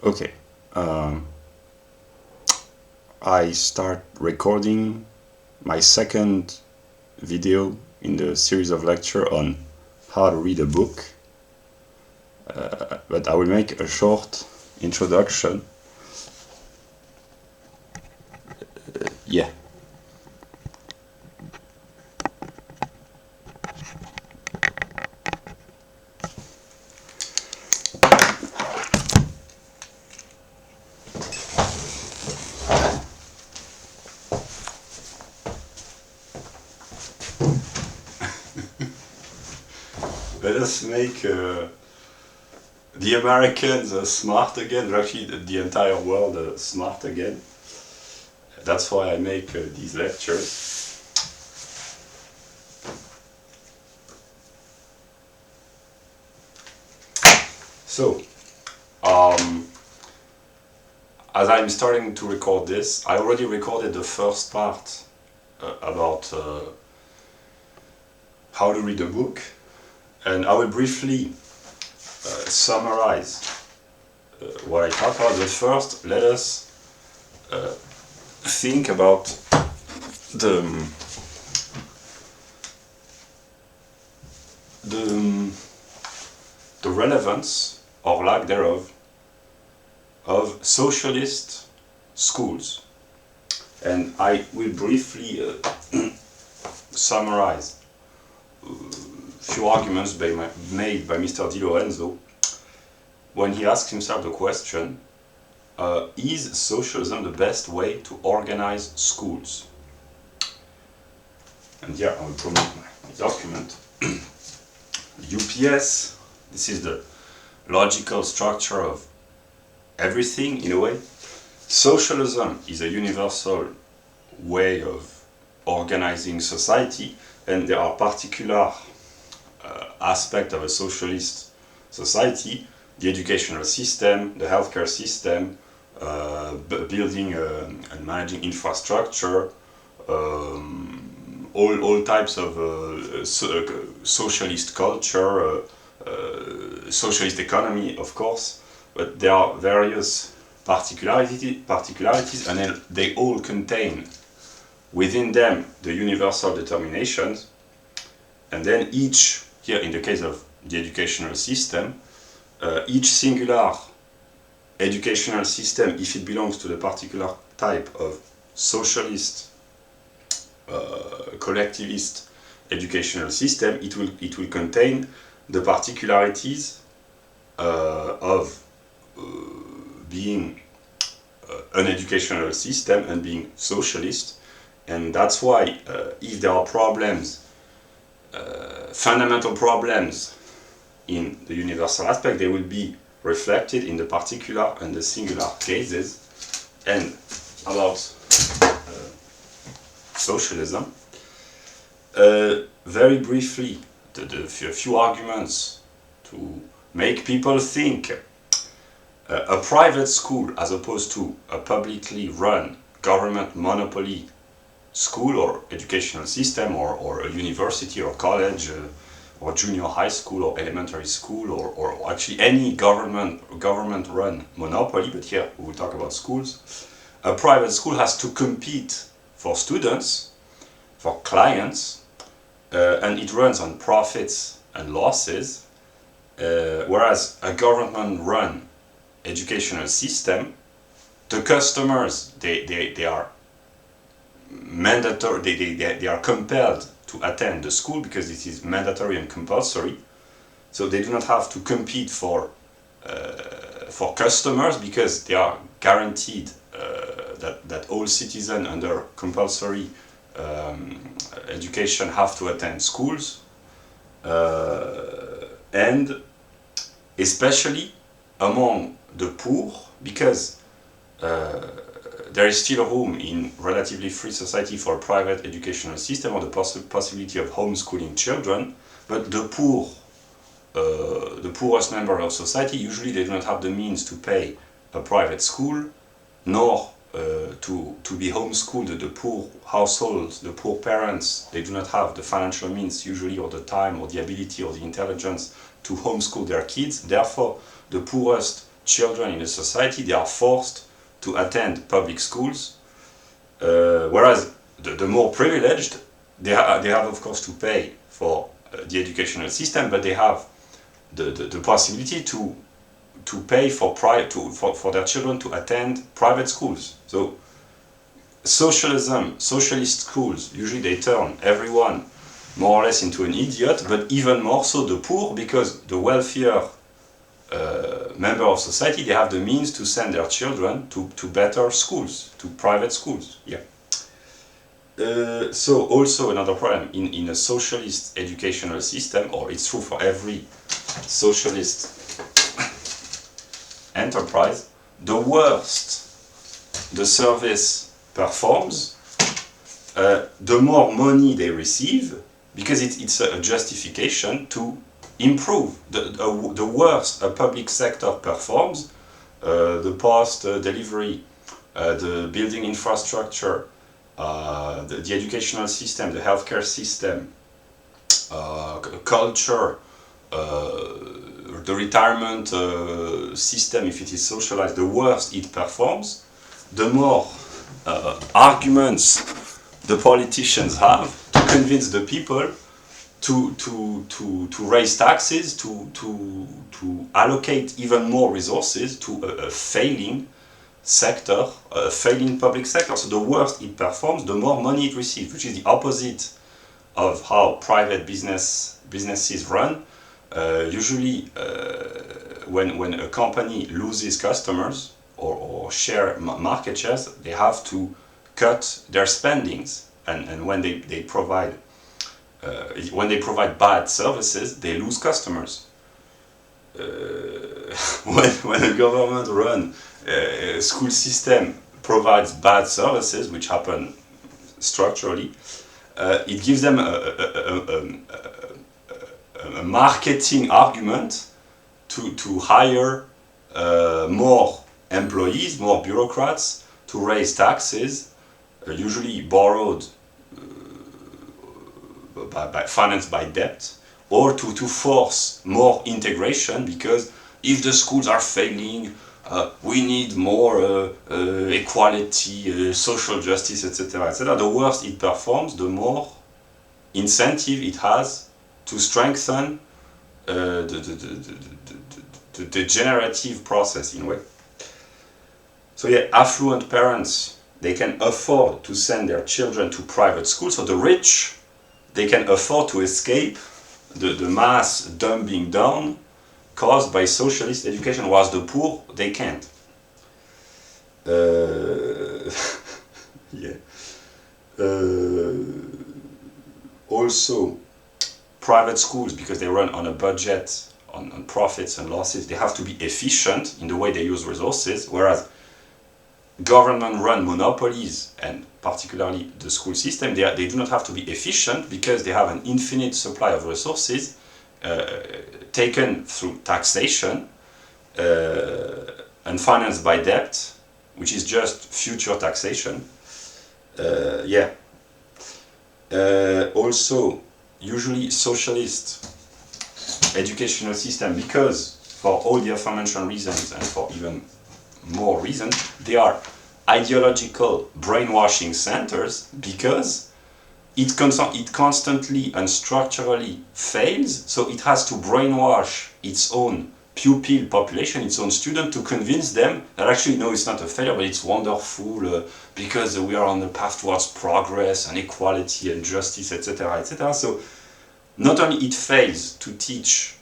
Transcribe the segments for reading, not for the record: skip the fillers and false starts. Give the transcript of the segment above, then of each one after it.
Okay, I start recording my second video in the series of lecture on how to read a book, but I will make a short introduction. Yeah. Let us make the Americans smart again, actually the entire world smart again. That's why I make these lectures. So, as I'm starting to record this, I already recorded the first part about how to read a book, and I will briefly summarize what I talked about. But first, let us think about the the the relevance or lack thereof of socialist schools, and I will briefly summarize a few arguments made by Mr. Di Lorenzo when he asked himself the question, is socialism the best way to organize schools? And yeah, I will promote my document. UPS, this is the logical structure of everything in a way. Socialism is a universal way of organizing society, and there are particular aspects of a socialist society: the educational system, the healthcare system, building and managing infrastructure, all types of socialist culture, socialist economy, of course, but there are various particularities, and they all contain within them the universal determinations, and then each, here in the case of the educational system, each singular educational system, if it belongs to the particular type of socialist collectivist educational system, it will contain the particularities of being an educational system and being socialist. And that's why if there are problems, fundamental problems in the universal aspect, they will be reflected in the particular and the singular cases. And about socialism, very briefly, a few arguments to make people think. A private school as opposed to a publicly run government monopoly school or educational system, or a university or college or junior high school or elementary school, or actually any government run monopoly, but here we will talk about schools. A private school has to compete for students, for clients, and it runs on profits and losses, whereas a government run educational system, the customers, they are mandatory, they are compelled to attend the school because it is mandatory and compulsory, so they do not have to compete for customers because they are guaranteed that all citizens under compulsory education have to attend schools, and especially among the poor, because there is still room in relatively free society for a private educational system or the possibility of homeschooling children, but the poor, the poorest member of society, usually they do not have the means to pay a private school, nor to be homeschooled. The poor households, the poor parents, they do not have the financial means usually, or the time, or the ability, or the intelligence to homeschool their kids. Therefore, the poorest children in a society, they are forced to attend public schools, whereas the more privileged, they have of course to pay for the educational system, but they have the possibility to pay for their children to attend private schools. So socialist schools, usually they turn everyone more or less into an idiot, but even more so the poor, because the wealthier member of society, they have the means to send their children to better schools, to private schools. Yeah. So also another problem in a socialist educational system, or it's true for every socialist enterprise, the worst the service performs, the more money they receive, because it's a justification to improve. The worse a public sector performs, the post delivery, the building infrastructure, the educational system, the healthcare system, culture, the retirement system, if it is socialized, the worse it performs, the more arguments the politicians have to convince the people to raise taxes, to allocate even more resources to a failing sector, a failing public sector. So the worse it performs, the more money it receives, which is the opposite of how private businesses run. Usually, when a company loses customers or market shares, they have to cut their spendings, and when they provide bad services, they lose customers. When a government-run school system provides bad services, which happen structurally, it gives them a marketing argument to hire more employees, more bureaucrats, to raise taxes, usually borrowed, financed by debt, or to force more integration, because if the schools are failing, we need more equality, social justice, etc., etc. The worse it performs, the more incentive it has to strengthen the degenerative process, in a way. So yeah, affluent parents, they can afford to send their children to private schools. So the rich, they can afford to escape the mass dumbing down caused by socialist education, whereas the poor, they can't. Yeah. Also, private schools, because they run on a budget, on profits and losses, they have to be efficient in the way they use resources, whereas government-run monopolies, and particularly the school system, they do not have to be efficient, because they have an infinite supply of resources taken through taxation and financed by debt, which is just future taxation. Yeah. Also, usually socialist educational system, because for all the aforementioned reasons and for even more reasons, they are ideological brainwashing centers, because it constantly and structurally fails, so it has to brainwash its own pupil population, its own student, to convince them that actually, no, it's not a failure, but it's wonderful, because we are on the path towards progress and equality and justice, etc., etc. So not only it fails to teach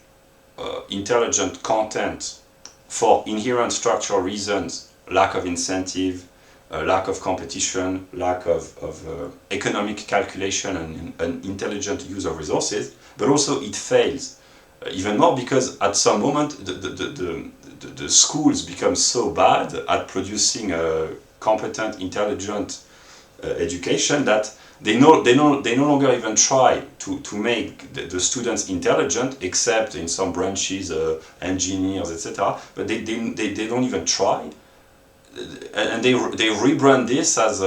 intelligent content for inherent structural reasons, lack of incentive, lack of competition, lack of economic calculation and intelligent use of resources, but also it fails even more because at some moment the schools become so bad at producing a competent, intelligent education that they no longer even try to make the students intelligent, except in some branches, engineers, etc. But they don't even try, and they rebrand this as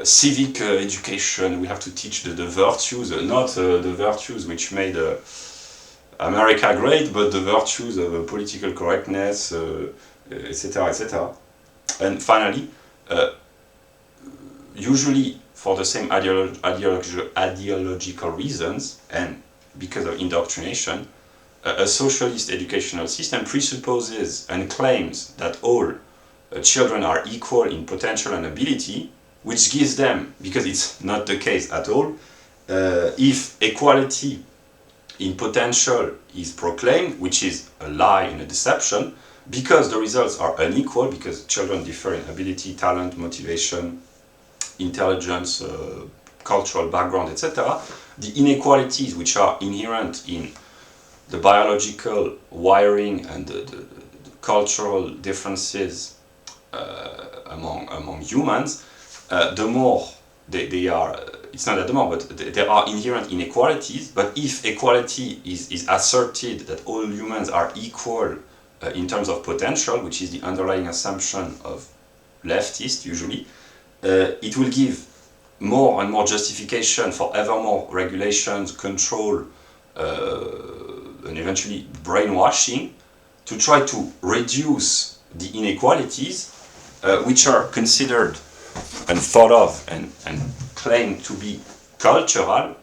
civic education. We have to teach the virtues, not the virtues which made America great, but the virtues of political correctness, etc., etc. And finally, usually for the same ideological reasons and because of indoctrination, a socialist educational system presupposes and claims that all children are equal in potential and ability, which gives them, because it's not the case at all, if equality in potential is proclaimed, which is a lie and a deception, because the results are unequal, because children differ in ability, talent, motivation, intelligence, cultural background, etc., the inequalities which are inherent in the biological wiring and the cultural differences among humans, the more they are, it's not that the more, but there are inherent inequalities. But if equality is asserted that all humans are equal in terms of potential, which is the underlying assumption of leftists usually, it will give more and more justification for ever more regulations, control, and eventually brainwashing to try to reduce the inequalities which are considered and thought of and claimed to be cultural,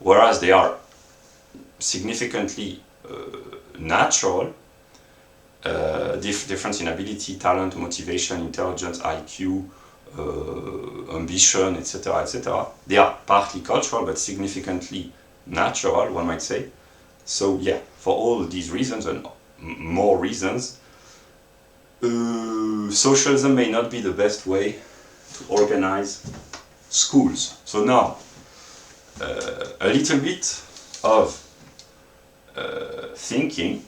whereas they are significantly natural. Difference in ability, talent, motivation, intelligence, IQ, ambition, etc., etc. They are partly cultural, but significantly natural, one might say. So yeah, for all these reasons and more reasons, socialism may not be the best way to organize schools. So now, a little bit of thinking.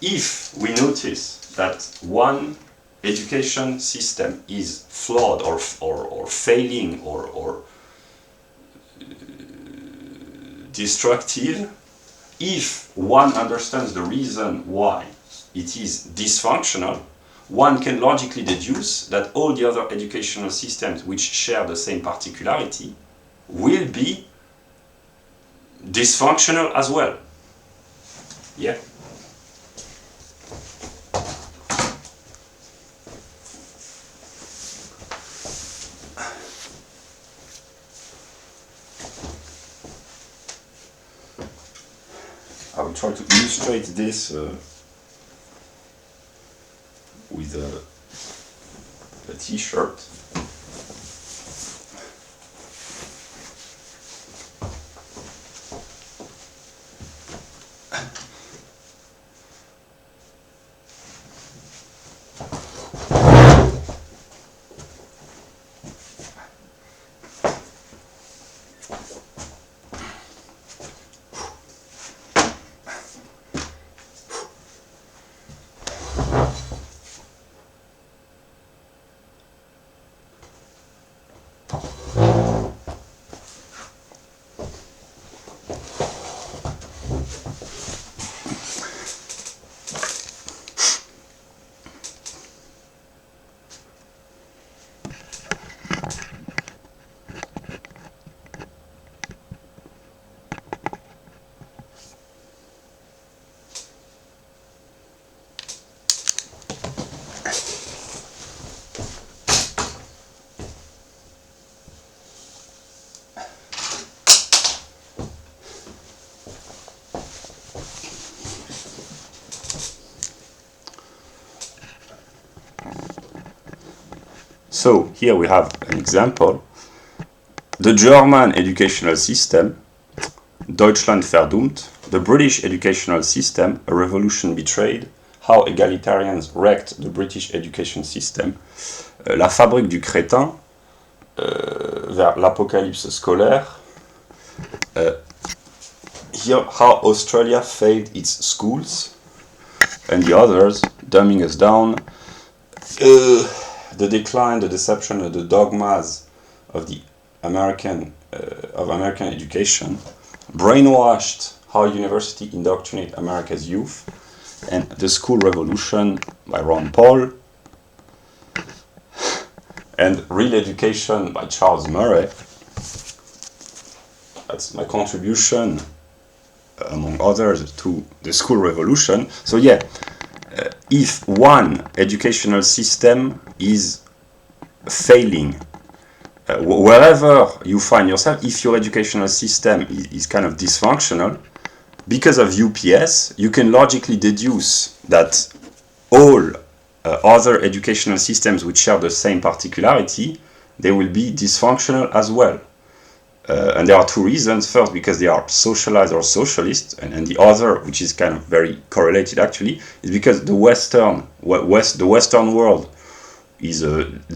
If we notice that one education system is flawed or failing or destructive, if one understands the reason why it is dysfunctional, one can logically deduce that all the other educational systems which share the same particularity will be dysfunctional as well. Yeah. I will try to illustrate this with a t-shirt. So here we have an example. The German educational system, Deutschland verdummt, the British educational system, a revolution betrayed, how egalitarians wrecked the British education system, La fabrique du crétin, vers l'apocalypse scolaire, here how Australia failed its schools, and the others, dumbing us down, the decline, the deception, the dogmas of the American education, brainwashed how university indoctrinate America's youth, and the school revolution by Ron Paul, and Real Education by Charles Murray. That's my contribution among others, to the school revolution. So yeah, if one educational system is failing, wherever you find yourself, if your educational system is kind of dysfunctional, because of UPS, you can logically deduce that all other educational systems which share the same particularity, they will be dysfunctional as well. And there are two reasons. First, because they are socialized or socialist, and the other, which is kind of very correlated actually, is because the Western world is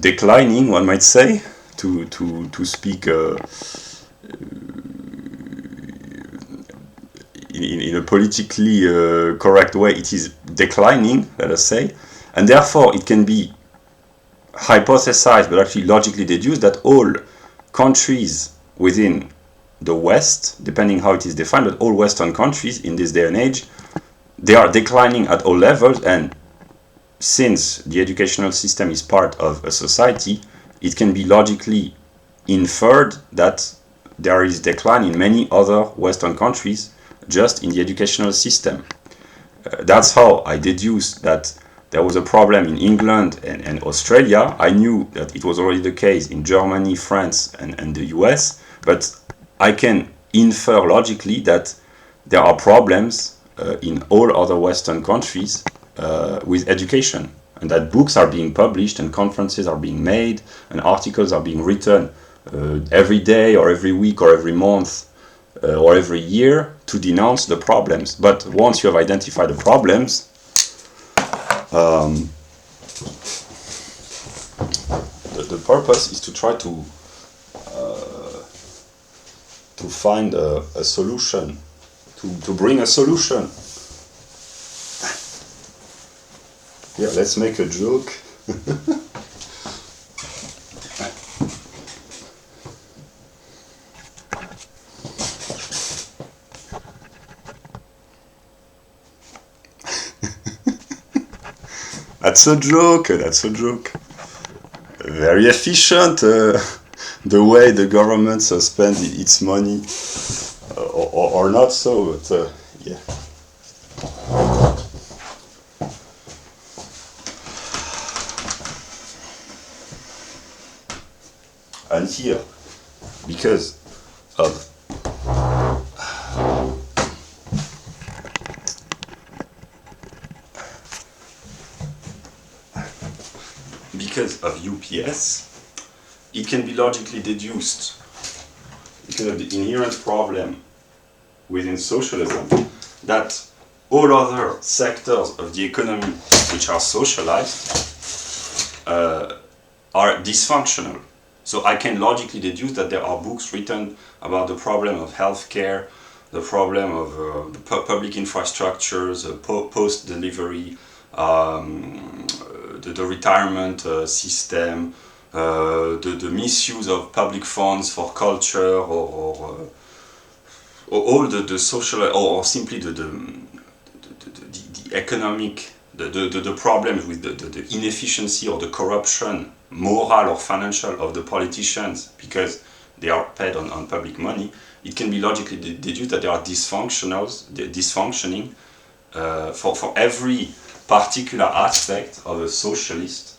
declining, one might say, to speak in a politically correct way. It is declining, let us say, and therefore it can be hypothesized, but actually logically deduced, that all countries within the West, depending how it is defined, but all Western countries in this day and age, they are declining at all levels, and since the educational system is part of a society, it can be logically inferred that there is decline in many other Western countries just in the educational system. That's how I deduced that there was a problem in England and Australia. I knew that it was already the case in Germany, France, and the US, but I can infer logically that there are problems in all other Western countries with education, and that books are being published and conferences are being made and articles are being written every day or every week or every month or every year to denounce the problems. But once you have identified the problems, the purpose is to try to find a solution, to bring a solution. Yeah, let's make a joke. That's a joke, that's a joke. Very efficient, the way the government spends its money, or not so, but yeah. And here, because of UPS, it can be logically deduced, because of the inherent problem within socialism, that all other sectors of the economy which are socialized are dysfunctional. So I can logically deduce that there are books written about the problem of healthcare, the problem of the public infrastructures, post-delivery, the retirement system, the misuse of public funds for culture, or all the social, or simply the economic, the problems with the inefficiency or the corruption, moral or financial, of the politicians, because they are paid on public money. It can be logically deduced that there are dysfunctioning for every particular aspect of a socialist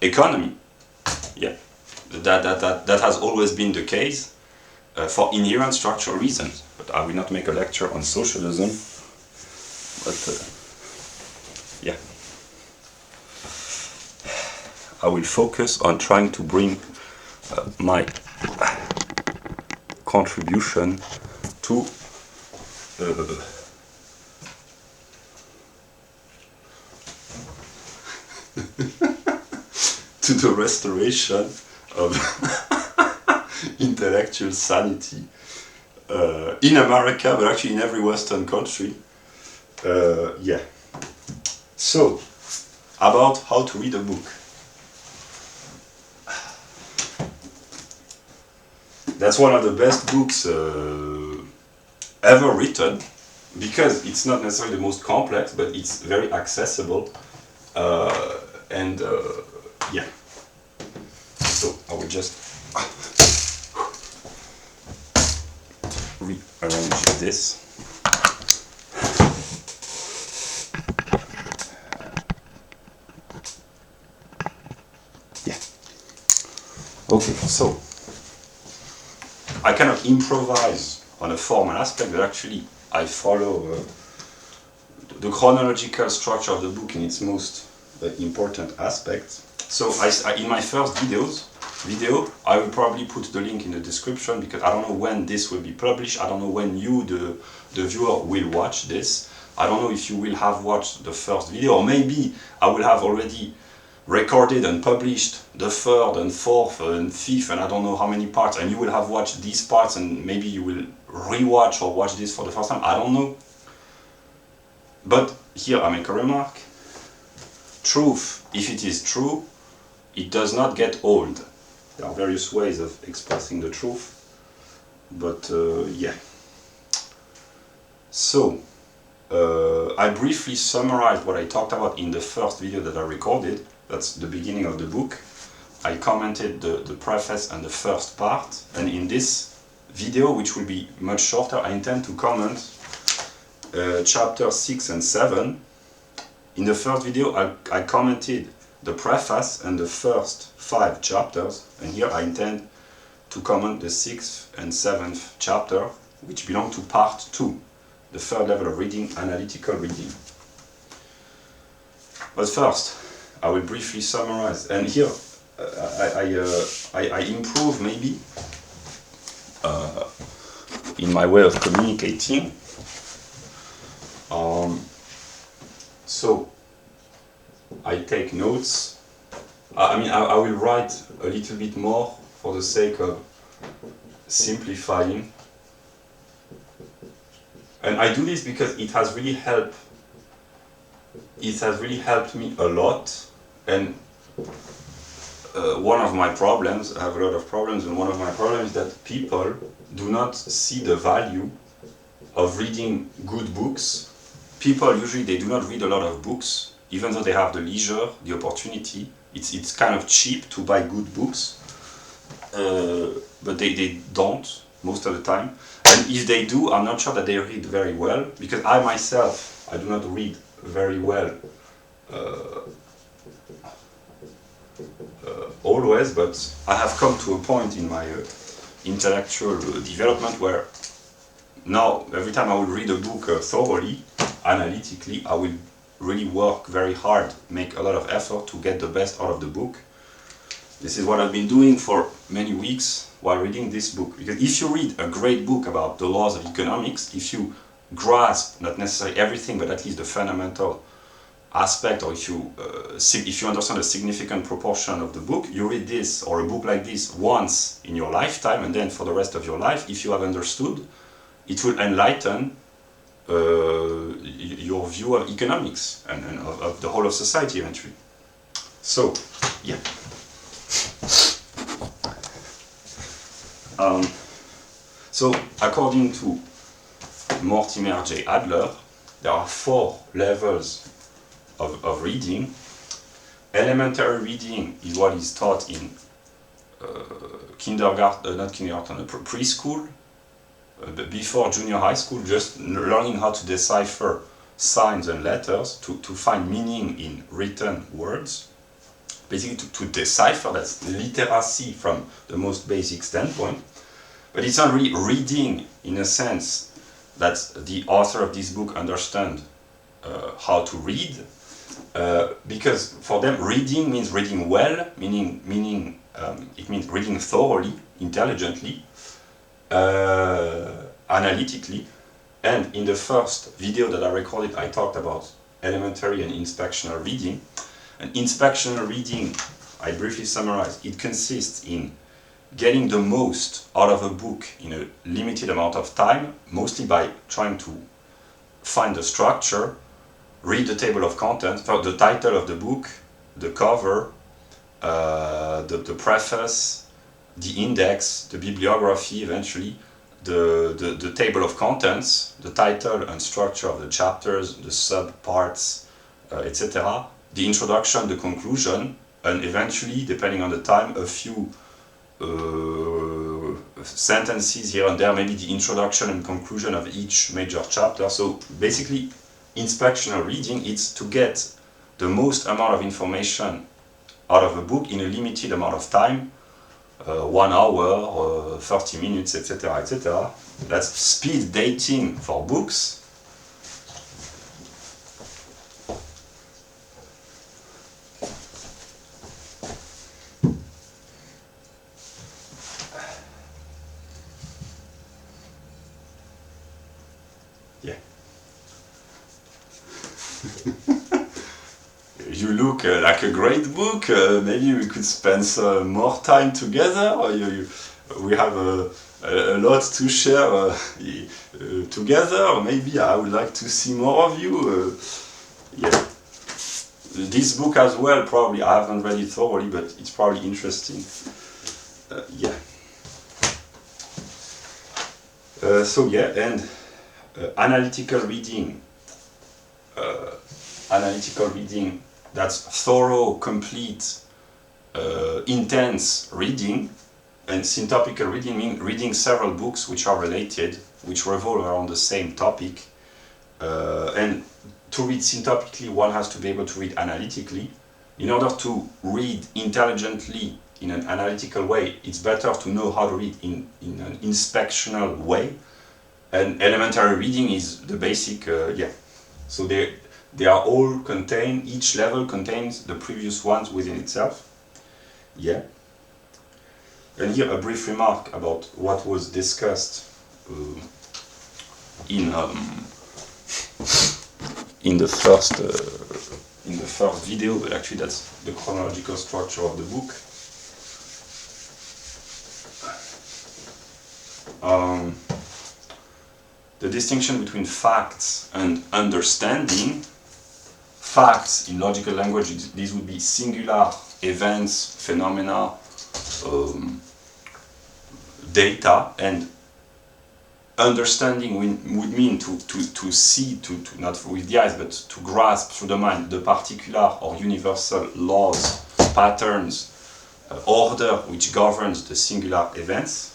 economy. Yeah, that has always been the case for inherent structural reasons. But I will not make a lecture on socialism. But yeah, I will focus on trying to bring my contribution to to the restoration of intellectual sanity in America, but actually in every Western country. Yeah. So, about how to read a book. That's one of the best books ever written, because it's not necessarily the most complex, but it's very accessible. And yeah. So I will just rearrange this. Okay, so I cannot improvise on a formal aspect, but actually I follow the chronological structure of the book in its most important aspects. So in my first video, I will probably put the link in the description, because I don't know when this will be published. I don't know when you, the viewer, will watch this. I don't know if you will have watched the first video, or maybe I will have already recorded and published the third and fourth and fifth and I don't know how many parts, and you will have watched these parts and maybe you will rewatch or watch this for the first time. I don't know. But here I make a remark. Truth, if it is true, it does not get old. There are various ways of expressing the truth, but yeah. So, I briefly summarized what I talked about in the first video that I recorded. That's the beginning of the book. I commented the preface and the first part, and in this video, which will be much shorter, I intend to comment chapter 6 and 7. In the first video, I commented the preface and the first 5 chapters, and here I intend to comment the 6th and 7th chapter, which belong to part 2, the third level of reading, analytical reading. But first, I will briefly summarize, and here I improve maybe in my way of communicating. So I take notes. I mean, I will write a little bit more for the sake of simplifying. And I do this because it has really helped. It has really helped me a lot. And one of my problems, I have a lot of problems, and one of my problems is that people do not see the value of reading good books. People usually, they do not read a lot of books, even though they have the leisure, the opportunity. It's kind of cheap to buy good books, but they don't most of the time. And if they do, I'm not sure that they read very well, because I myself, I do not read very well always, but I have come to a point in my intellectual development where now every time I will read a book thoroughly, analytically, I will really work very hard, make a lot of effort to get the best out of the book. This is what I've been doing for many weeks while reading this book. Because if you read a great book about the laws of economics, if you grasp not necessarily everything, but at least the fundamental aspect, or if you understand a significant proportion of the book, you read this or a book like this once in your lifetime, and then for the rest of your life, if you have understood, it will enlighten your view of economics and of the whole of society eventually. So, yeah. So, according to Mortimer J. Adler, there are 4 levels of reading. Elementary reading is what is taught in preschool, before junior high school, just learning how to decipher signs and letters to find meaning in written words. Basically to decipher, that's literacy from the most basic standpoint. But it's not really reading in a sense that the author of this book understand how to read, because for them reading means reading well, meaning it means reading thoroughly, intelligently, analytically. And in the first video that I recorded, I talked about elementary and inspectional reading. And inspectional reading, I briefly summarize, it consists in getting the most out of a book in a limited amount of time, mostly by trying to find the structure, read the table of contents, the title of the book, the cover, the preface, the index, the bibliography eventually, the table of contents, the title and structure of the chapters, the sub-parts, etc., the introduction, the conclusion, and eventually, depending on the time, a few sentences here and there, maybe the introduction and conclusion of each major chapter. So basically, inspectional reading, it's to get the most amount of information out of a book in a limited amount of time, 1 hour, 30 minutes, etc., etc. That's speed dating for books. Yeah. You look like a great book. Maybe we could spend some more time together. We have a lot to share together. Maybe I would like to see more of you. Yeah. This book as well, probably, I haven't read it thoroughly, but it's probably interesting. Yeah. So yeah, and analytical reading. Analytical reading, that's thorough, complete, intense reading. And syntopical reading means reading several books which are related, which revolve around the same topic. And to read syntopically, one has to be able to read analytically. In order to read intelligently in an analytical way, it's better to know how to read in an inspectional way. And elementary reading is the basic, yeah. So they are all contained, each level contains the previous ones within itself. Yeah. And here a brief remark about what was discussed in the first video, but actually that's the chronological structure of the book. The distinction between facts and understanding. Facts in logical language, these would be singular events, phenomena, data, and understanding would mean to see, to not with the eyes, but to grasp through the mind the particular or universal laws, patterns, order which governs the singular events.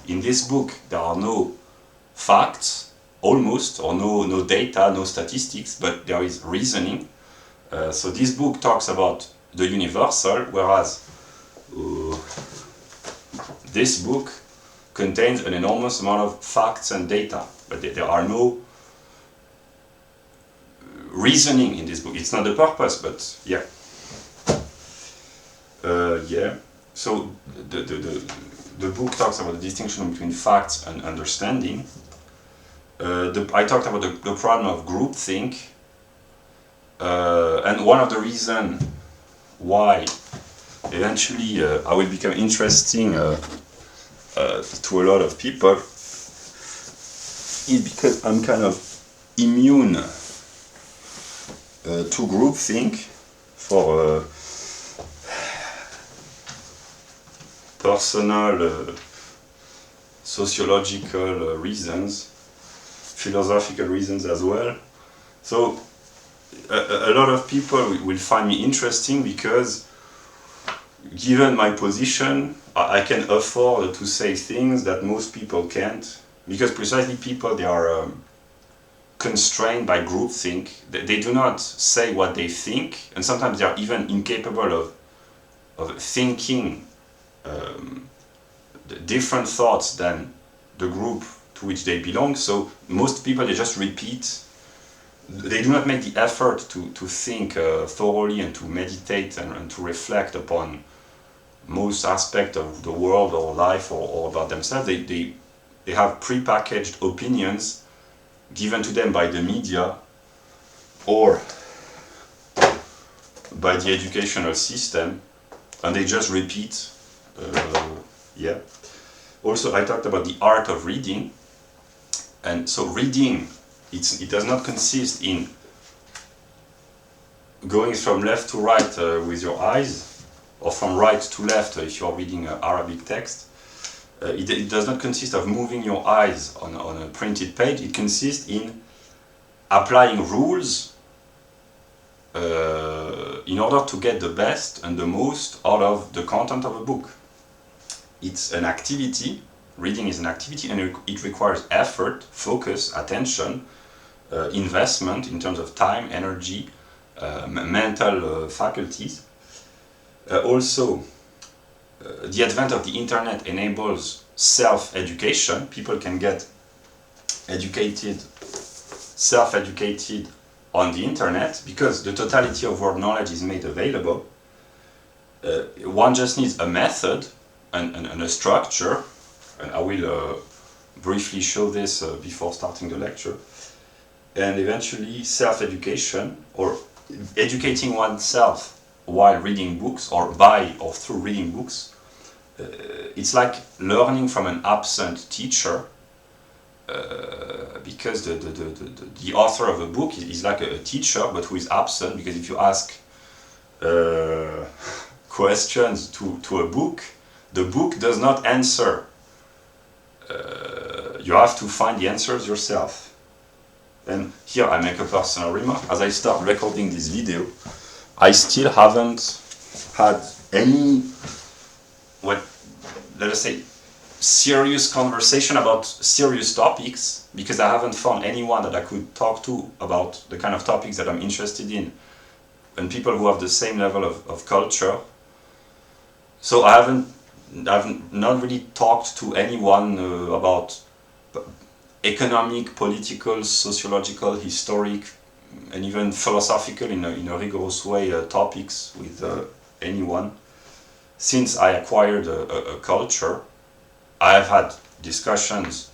In this book, there are no facts, almost, or no data, no statistics, but there is reasoning. So this book talks about the universal, whereas this book contains an enormous amount of facts and data, but there are no reasoning in this book. It's not the purpose, but yeah. Yeah. So the book talks about the distinction between facts and understanding. I talked about the problem of groupthink, and one of the reasons why eventually I will become interesting to a lot of people is because I'm kind of immune to groupthink for personal, sociological reasons, philosophical reasons as well. So a lot of people will find me interesting because, given my position, I can afford to say things that most people can't, because precisely people, they are constrained by groupthink. They do not say what they think, and sometimes they are even incapable of thinking different thoughts than the group to which they belong. So most people, they just repeat. They do not make the effort to think thoroughly and to meditate and to reflect upon most aspects of the world or life or about themselves. They have pre-packaged opinions given to them by the media or by the educational system, and they just repeat. Yeah. Also, I talked about the art of reading, and so reading, it does not consist in going from left to right with your eyes, or from right to left if you are reading Arabic text. It does not consist of moving your eyes on a printed page. It consists in applying rules in order to get the best and the most out of the content of a book. It's an activity. Reading is an activity, and it requires effort, focus, attention, investment in terms of time, energy, mental faculties. Also, the advent of the internet enables self-education. People can get educated, self-educated on the internet because the totality of world knowledge is made available. One just needs a method and a structure, and I will briefly show this before starting the lecture. And eventually self-education, or educating oneself while reading books or by or through reading books, it's like learning from an absent teacher, because the author of a book is like a teacher but who is absent, because if you ask questions to a book, the book does not answer. You have to find the answers yourself. And here I make a personal remark. As I start recording this video, I still haven't had any, let us say, serious conversation about serious topics, because I haven't found anyone that I could talk to about the kind of topics that I'm interested in, and people who have the same level of culture. So I've not really talked to anyone about economic, political, sociological, historic, and even philosophical in a rigorous way topics with anyone. Since I acquired a culture, I have had discussions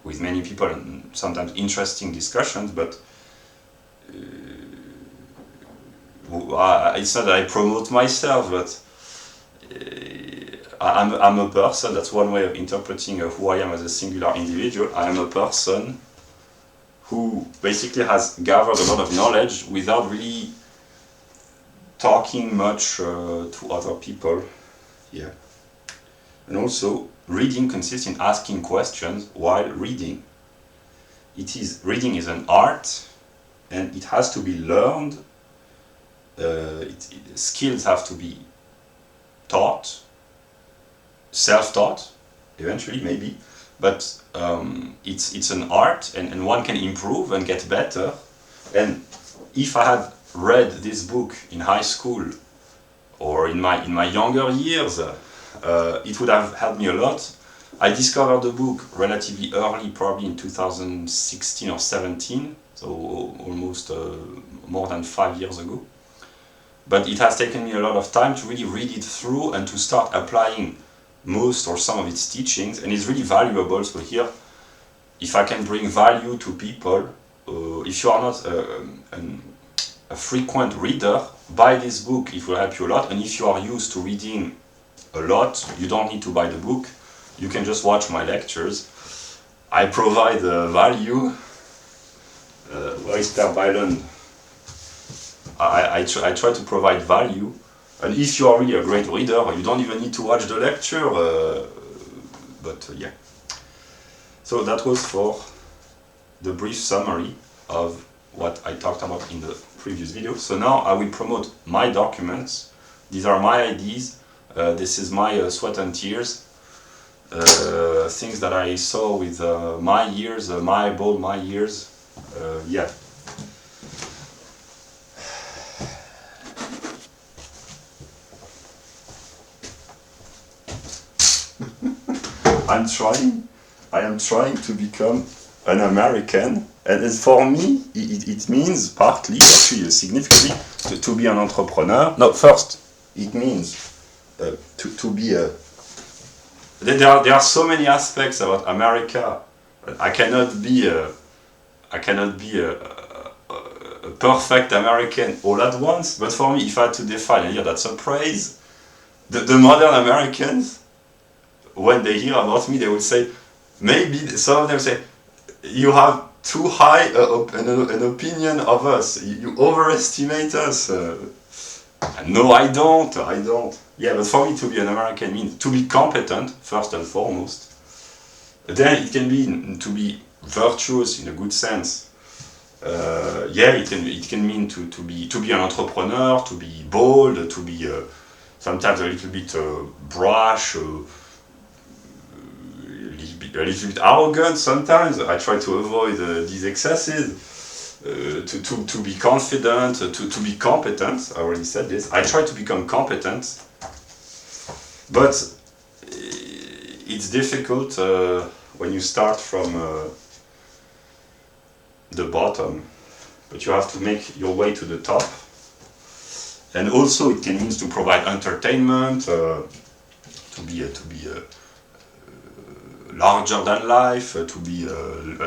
with many people, and sometimes interesting discussions, but it's not that I promote myself, but I'm a person. That's one way of interpreting who I am as a singular individual. I am a person who basically has gathered a lot of knowledge without really talking much to other people. Yeah. And also, reading consists in asking questions while reading. Reading is an art, and it has to be learned. Skills have to be taught, self-taught, eventually maybe, but it's an art, and one can improve and get better. And if I had read this book in high school or in my younger years, it would have helped me a lot. I discovered the book relatively early, probably in 2016 or 17, so almost more than 5 years ago. But it has taken me a lot of time to really read it through and to start applying most or some of its teachings, and it's really valuable. So here, if I can bring value to people, if you are not a frequent reader, buy this book, it will help you a lot. And if you are used to reading a lot, you don't need to buy the book, you can just watch my lectures. I provide value. Where is Per Bylen? I try to provide value, and if you are really a great reader, you don't even need to watch the lecture, yeah. So that was for the brief summary of what I talked about in the previous video. So now I will promote my documents. These are my ideas, this is my sweat and tears, things that I saw with my years, my eyeball, my years, yeah. I am trying to become an American, and for me it means partly, actually significantly, to be an entrepreneur. No, first it means to be a... There are so many aspects about America. I cannot be a perfect American all at once, but for me, if I had to define, and yeah, that's a praise, the modern Americans, when they hear about me, they will say, maybe some of them say, you have too high an opinion of us, you overestimate us. No, I don't. Yeah, but for me to be an American means to be competent, first and foremost. Then it can be to be virtuous in a good sense. Yeah, it can mean to be an entrepreneur, to be bold, to be sometimes a little bit brash, a little bit arrogant sometimes. I try to avoid these excesses, to be confident, to be competent. I already said this. I try to become competent. But it's difficult when you start from the bottom, but you have to make your way to the top. And also it can mean to provide entertainment, to be larger than life, to be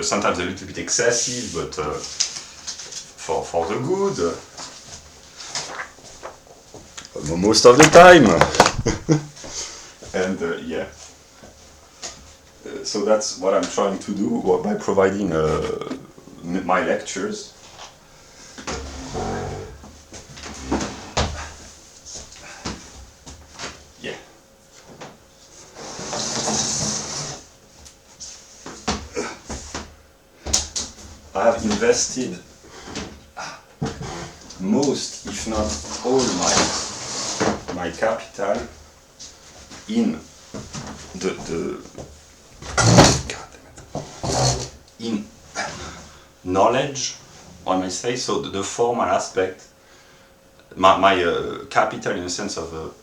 sometimes a little bit excessive, but for the good. Most of the time. And yeah. So that's what I'm trying to do by providing my lectures. Yeah. I have invested most, if not all, my capital in in knowledge, I may say. So the formal aspect, my capital in the sense of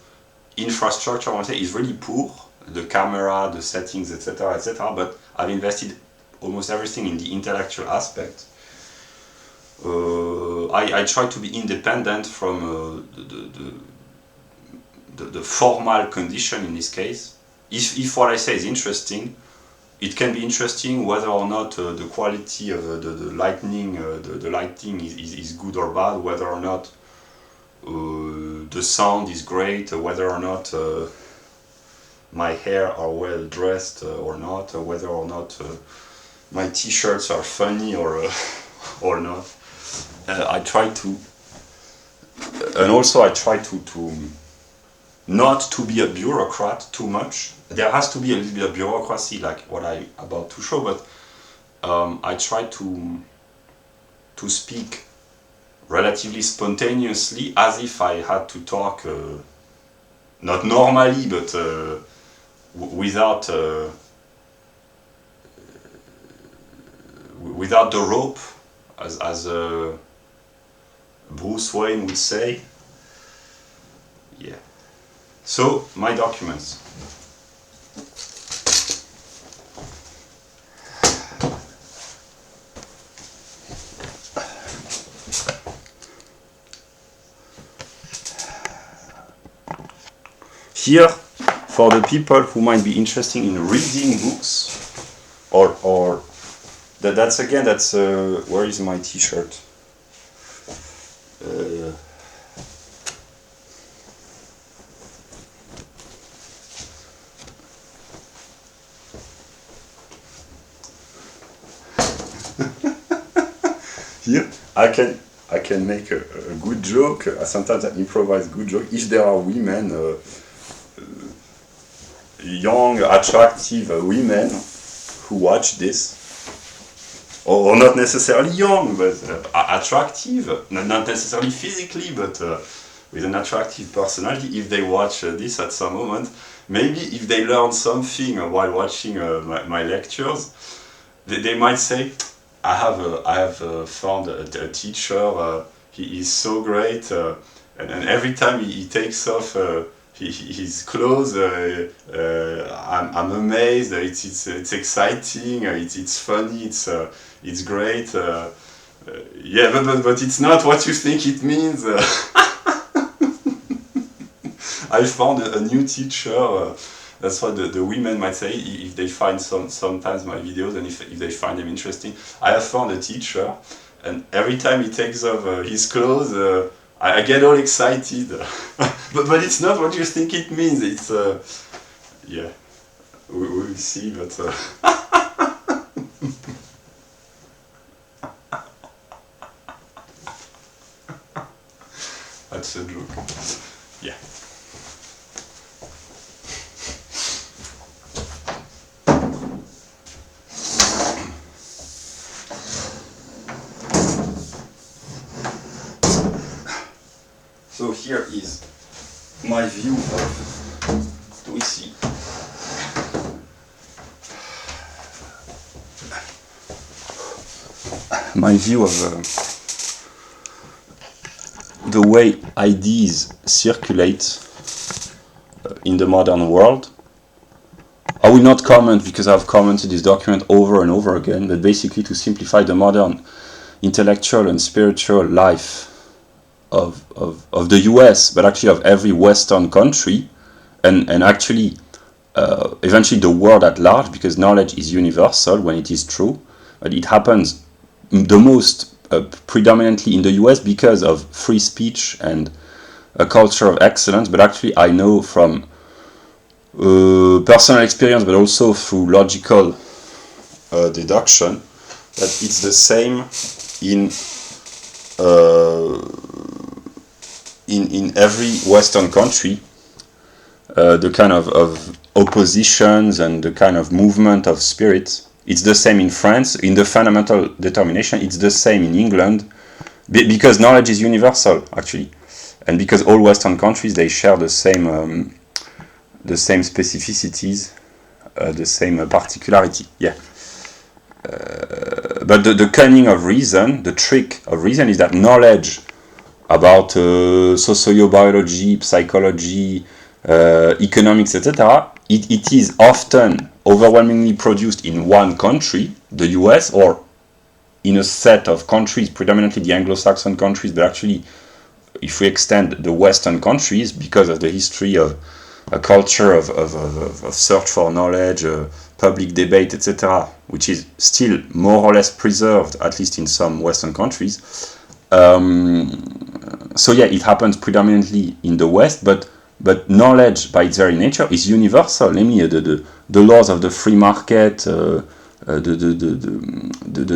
infrastructure, I want to say, is really poor. The camera, the settings, etc., etc. But I've invested almost everything in the intellectual aspect. I try to be independent from the formal condition in this case. If what I say is interesting, it can be interesting whether or not the quality of the lighting, the lighting is good or bad, whether or not the sound is great, whether or not my hair are well dressed or not, whether or not my t-shirts are funny or not. I try to, and also I try to not to be a bureaucrat too much. There has to be a little bit of bureaucracy, like what I'm about to show, but I try to speak relatively spontaneously, as if I had to talk not normally, but without the rope, as Bruce Wayne would say. Yeah. So, my documents. Here, for the people who might be interested in reading books, or that's where is my t-shirt? Here, I can make a good joke. Sometimes I improvise good joke. If there are women, young, attractive women who watch this, or not necessarily young, but attractive, not necessarily physically, but with an attractive personality, if they watch this at some moment, maybe if they learn something while watching my lectures, they might say, I have found a teacher, he is so great, and every time he takes off his clothes, I'm amazed. It's exciting. It's funny. It's great. Yeah, but it's not what you think it means. I found a new teacher. That's what the women might say if they find sometimes my videos, and if they find them interesting. I have found a teacher, and every time he takes off his clothes, I get all excited. but it's not what you think it means. It's yeah, we'll see. But that's a joke. Yeah. So here is my view of, do we see? My view of the way ideas circulate in the modern world. I will not comment because I've commented this document over and over again, but basically to simplify the modern intellectual and spiritual life of the US, but actually of every Western country, and actually eventually the world at large, because knowledge is universal when it is true, but it happens the most predominantly in the US because of free speech and a culture of excellence. But actually I know from personal experience, but also through logical deduction, that it's the same in every Western country. The kind of oppositions and the kind of movement of spirit, it's the same in France. In the fundamental determination, it's the same in England, because knowledge is universal actually, and because all Western countries, they share the same specificities, the same particularity. Yeah. But the cunning of reason, the trick of reason, is that knowledge about sociobiology, psychology, economics, etc., it is often overwhelmingly produced in one country, the US, or in a set of countries, predominantly the Anglo-Saxon countries, but actually, if we extend the Western countries, because of the history of a culture of search for knowledge, public debate, etc., which is still more or less preserved, at least in some Western countries. So yeah, it happens predominantly in the West, but knowledge by its very nature is universal, namely the laws of the free market, the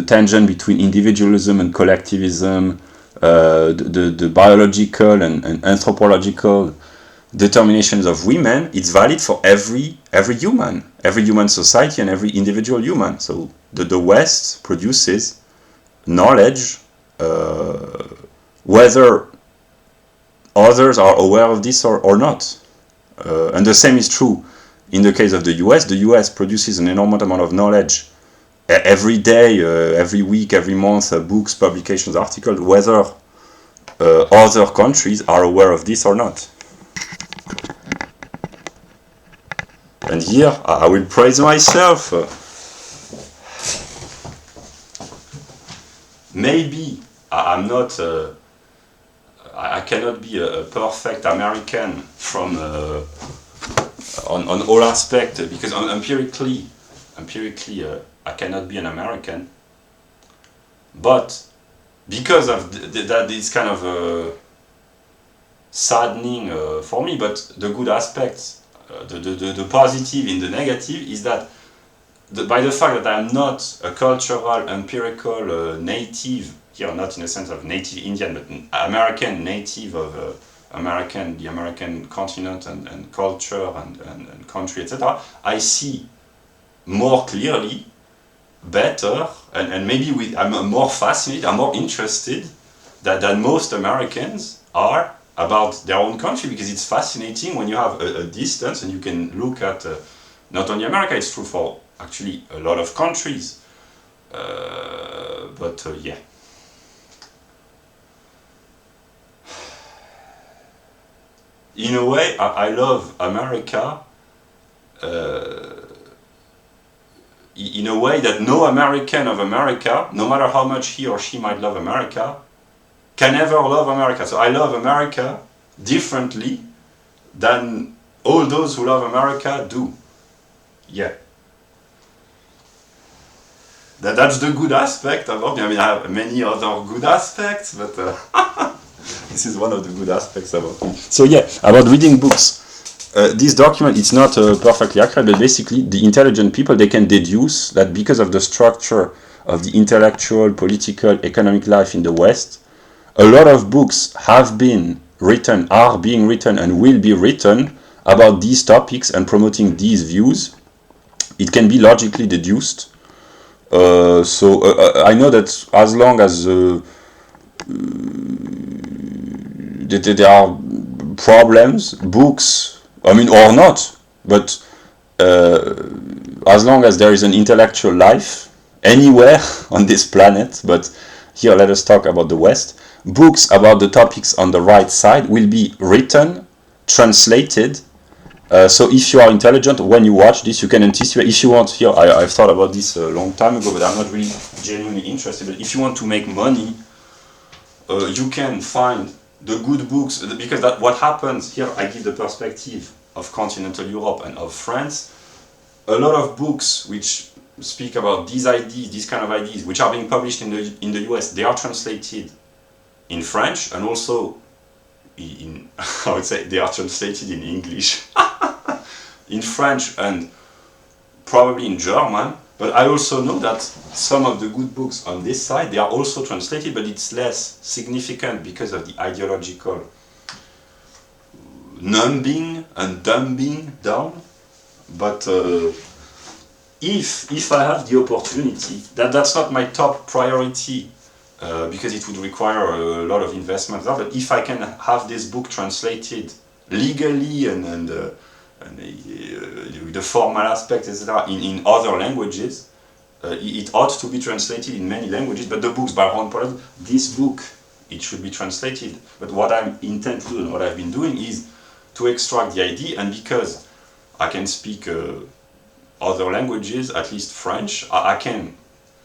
tangent between individualism and collectivism, the biological and anthropological determinations of women. It's valid for every human society and every individual human. So the West produces knowledge, whether others are aware of this or not. And the same is true in the case of the US. The US produces an enormous amount of knowledge every day, every week, every month, books, publications, articles, whether other countries are aware of this or not. And here I will praise myself. Maybe I'm not. I cannot be a perfect American from on all aspects, because empirically I cannot be an American. But because of that, it's kind of saddening for me. But the good aspects, the positive in the negative, is that by the fact that I am not a cultural, empirical native here, not in the sense of native Indian, but American, native of the American continent and culture and country, etc., I see more clearly, better, and maybe I'm more fascinated, I'm more interested than most Americans are about their own country, because it's fascinating when you have a distance and you can look at not only America, it's true for actually a lot of countries, but yeah. In a way, I love America in a way that no American of America, no matter how much he or she might love America, can ever love America. So I love America differently than all those who love America do. Yeah. That's the good aspect about me. I mean, I have many other good aspects, but this is one of the good aspects about me. So yeah, about reading books. This document, it's not perfectly accurate, but basically the intelligent people, they can deduce that because of the structure of the intellectual, political, economic life in the West, a lot of books have been written, are being written, and will be written about these topics and promoting these views. It can be logically deduced. So I know that as long as there are problems, books, I mean, or not, but as long as there is an intellectual life anywhere on this planet, but here let us talk about the West, books about the topics on the right side will be written, translated, So if you are intelligent, when you watch this, you can anticipate. If you want, here I've thought about this a long time ago, but I'm not really genuinely interested. But if you want to make money, you can find the good books, because that what happens here. I give the perspective of continental Europe and of France. A lot of books which speak about these ideas, these kind of ideas, which are being published in the US, they are translated in French, and also in I would say they are translated in English, in French, and probably in German. But I also know that some of the good books on this side, they are also translated, but it's less significant because of the ideological numbing and dumbing down. But if I have the opportunity, that's not my top priority, because it would require a lot of investment. But if I can have this book translated legally and the formal aspect, etc., in other languages, it ought to be translated in many languages. But the books by Ron Pollard, this book, it should be translated. But what I intend to do and what I've been doing is to extract the idea, and because I can speak other languages, at least French, I can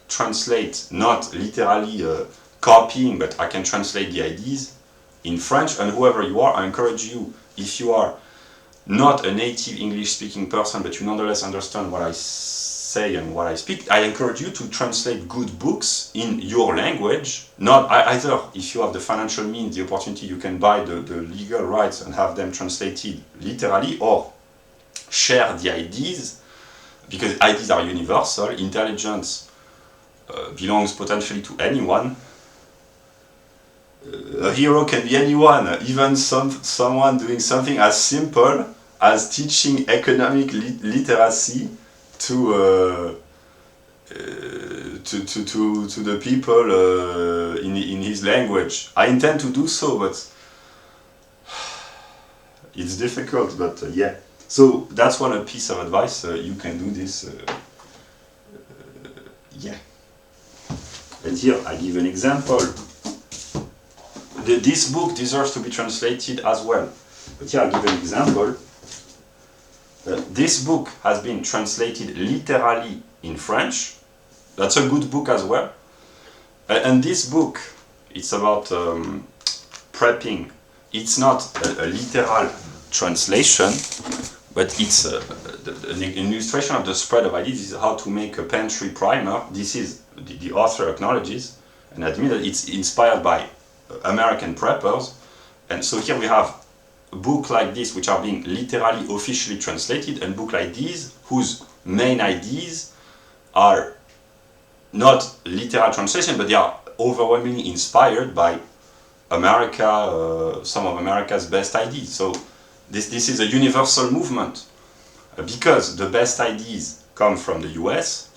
translate, not literally copying, but I can translate the ideas in French. And whoever you are, I encourage you, if you are not a native English speaking person, but you nonetheless understand what I say and what I speak, I encourage you to translate good books in your language. Not either, if you have the financial means, the opportunity, you can buy the legal rights and have them translated literally, or share the ideas, because ideas are universal. Intelligence belongs potentially to anyone. A hero can be anyone, even someone doing something as simple as teaching economic literacy to the people in his language. I intend to do so, but it's difficult. But yeah, so that's one piece of advice. You can do this. Yeah. And here I give an example. This book deserves to be translated as well. But here I give an example. This book has been translated literally in French. That's a good book as well. And this book, it's about prepping. It's not a literal translation, but it's an illustration of the spread of ideas. This is how to make a pantry primer. This is, the author acknowledges and admits that it's inspired by American preppers. And so here we have a book like this, which are being literally officially translated, and book like these, whose main ideas are not literal translation, but they are overwhelmingly inspired by America, some of America's best ideas. So this is a universal movement, because the best ideas come from the US,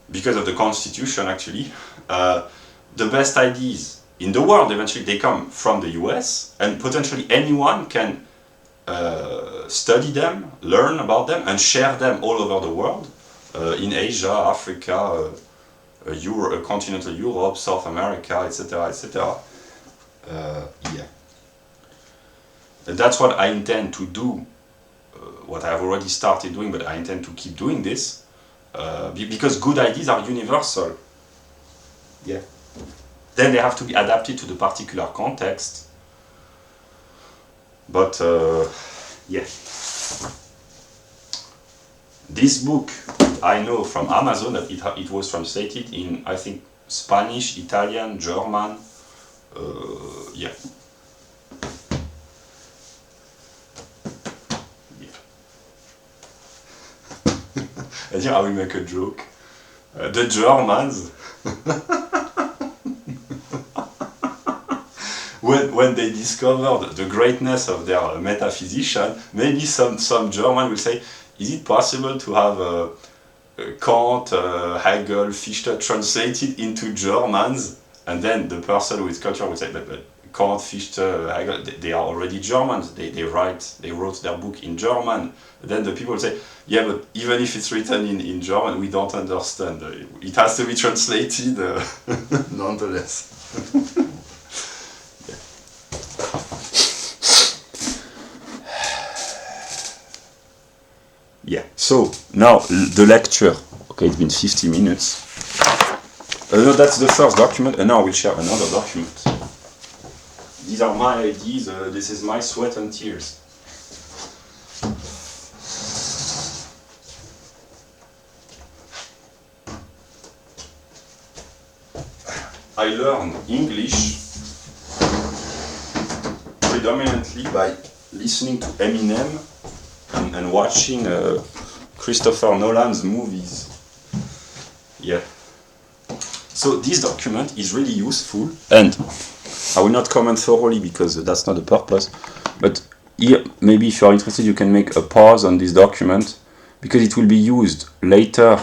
because of the Constitution actually. The best ideas in the world, eventually, they come from the US, and potentially anyone can study them, learn about them, and share them all over the world, in Asia, Africa, continental Europe, South America, etc., etc. Yeah. And that's what I intend to do, what I have already started doing, but I intend to keep doing this, because good ideas are universal. Yeah. Then they have to be adapted to the particular context. But yeah, this book I know from Amazon that it was translated in, I think, Spanish, Italian, German. Yeah. And here I will make a joke. The Germans. When they discovered the greatness of their metaphysician, maybe some German will say, is it possible to have Kant, Hegel, Fichte translated into Germans? And then the person with culture would say, but Kant, Fichte, Hegel, they are already Germans. They wrote their book in German. Then the people say, yeah, but even if it's written in German, we don't understand. It has to be translated nonetheless. Yeah, so now the lecture. Okay, it's been 50 minutes. No, that's the first document, and now we'll share another document. These are my ideas, this is my sweat and tears. I learned English predominantly by listening to Eminem and watching Christopher Nolan's movies. Yeah. So this document is really useful, and I will not comment thoroughly because that's not the purpose, but here, maybe if you are interested, you can make a pause on this document, because it will be used later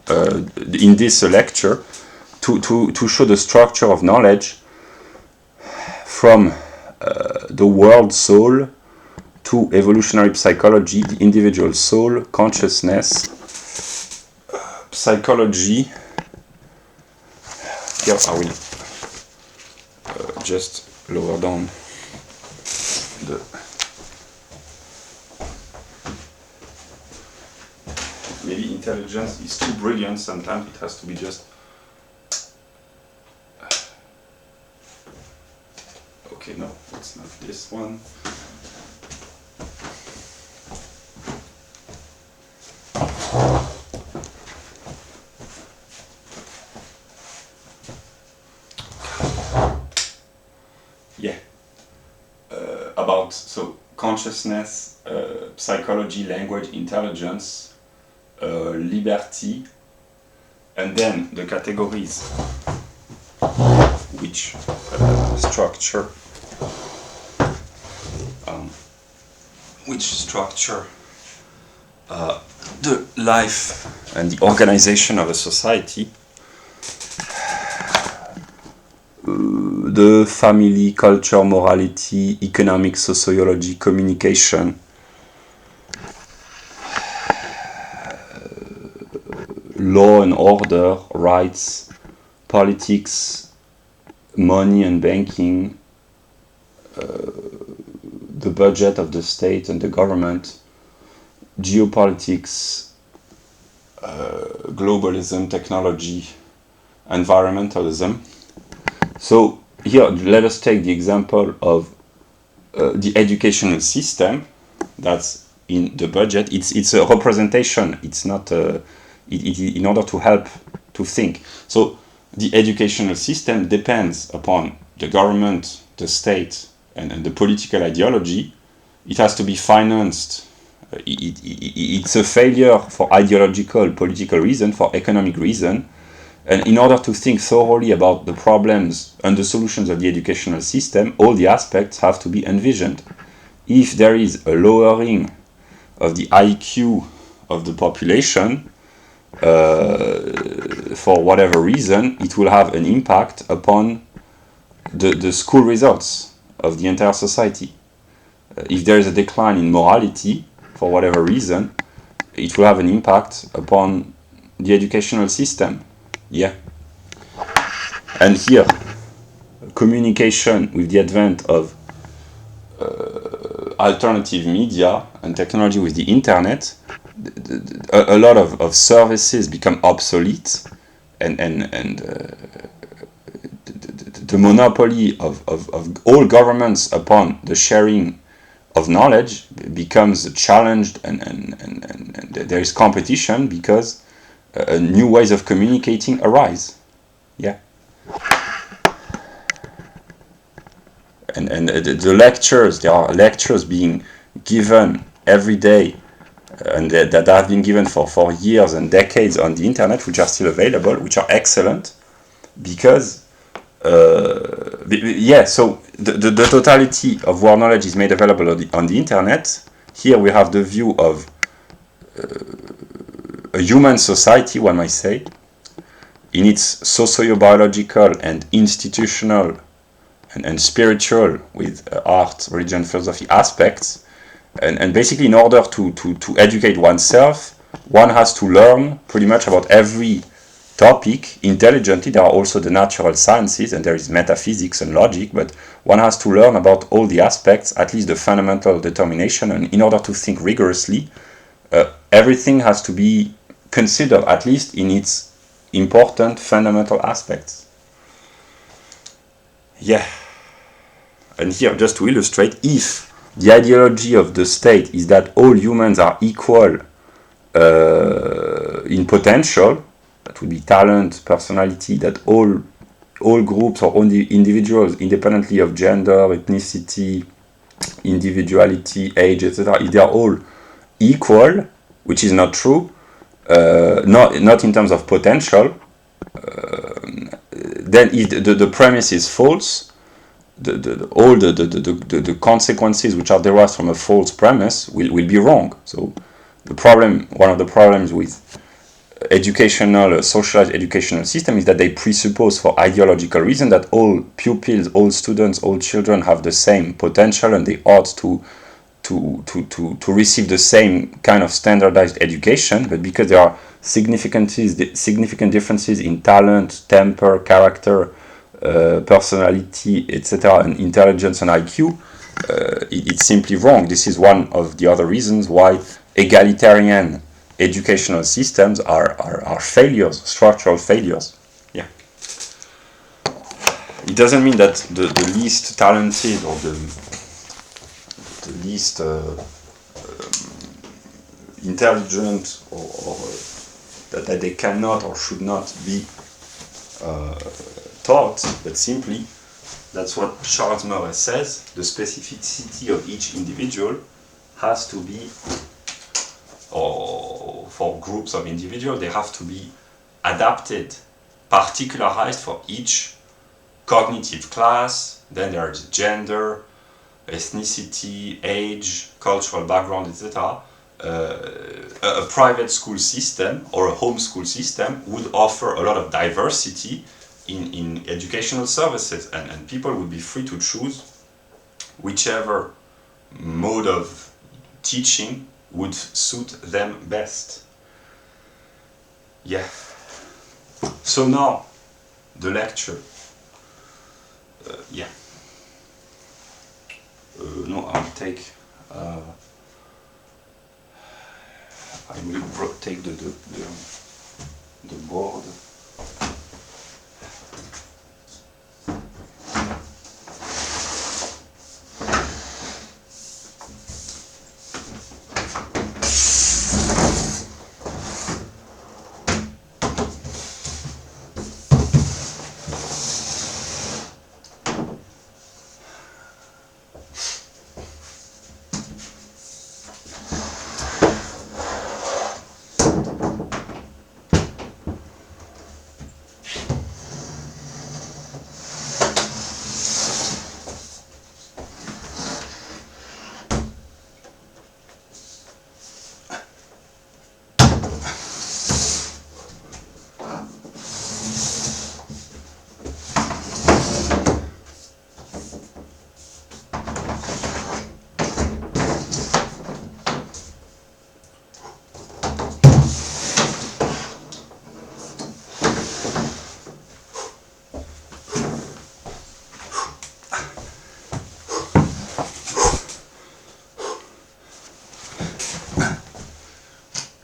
in this lecture to show the structure of knowledge from the world soul to evolutionary psychology, the individual soul, consciousness, psychology. Here I will just lower down the maybe intelligence is too brilliant sometimes, it has to be just okay, no, it's not this one. Yeah, about so consciousness, psychology, language, intelligence, liberty, and then the categories which structure the life and the organization of a society. The family, culture, morality, economic, sociology, communication, law and order, rights, politics, money and banking, the budget of the state and the government, geopolitics, globalism, technology, environmentalism. So here, let us take the example of the educational system. That's in the budget. It's a representation. It's not in order to help to think. So the educational system depends upon the government, the state, and the political ideology. It has to be financed. It's a failure for ideological, political reason, for economic reason. And in order to think thoroughly about the problems and the solutions of the educational system, all the aspects have to be envisioned. If there is a lowering of the IQ of the population, for whatever reason, it will have an impact upon the school results of the entire society. If there is a decline in morality, for whatever reason, it will have an impact upon the educational system. Yeah. And here, communication with the advent of alternative media and technology with the internet, a lot of services become obsolete, and the monopoly of all governments upon the sharing of knowledge becomes challenged, and there is competition because new ways of communicating arise. Yeah. And the lectures, there are lectures being given every day, and that have been given for years and decades on the internet, which are still available, which are excellent, because yeah, so the totality of world knowledge is made available on the internet. Here we have the view of a human society, one might say, in its socio-biological and institutional and spiritual, with art, religion, philosophy aspects, and basically in order to educate oneself, one has to learn pretty much about every topic intelligently. There are also the natural sciences, and there is metaphysics and logic, but one has to learn about all the aspects, at least the fundamental determination, and in order to think rigorously, everything has to be considered, at least in its important fundamental aspects. Yeah. And here, just to illustrate, if the ideology of the state is that all humans are equal in potential, that would be talent, personality, that all groups or only individuals, independently of gender, ethnicity, individuality, age, etc., if they are all equal, which is not true, not in terms of potential, then the premise is false. All the consequences which are derived from a false premise will be wrong. So one of the problems with socialized educational system is that they presuppose, for ideological reason, that all pupils, all students, all children have the same potential and they ought to receive the same kind of standardized education. But because there are significant differences in talent, temper, character, personality, etc., and intelligence and IQ, it's simply wrong. This is one of the other reasons why egalitarian educational systems are failures, structural failures. Yeah. It doesn't mean that the least talented or the least intelligent or that they cannot or should not be taught, but simply that's what Charles Murray says: the specificity of each individual has to be, or for groups of individuals, they have to be adapted, particularized for each cognitive class. Then there is gender, ethnicity, age, cultural background, etc. A private school system or a home school system would offer a lot of diversity in educational services, and people would be free to choose whichever mode of teaching would suit them best. Yeah. So now, the lecture. Yeah. No, I'll take. I will take the board.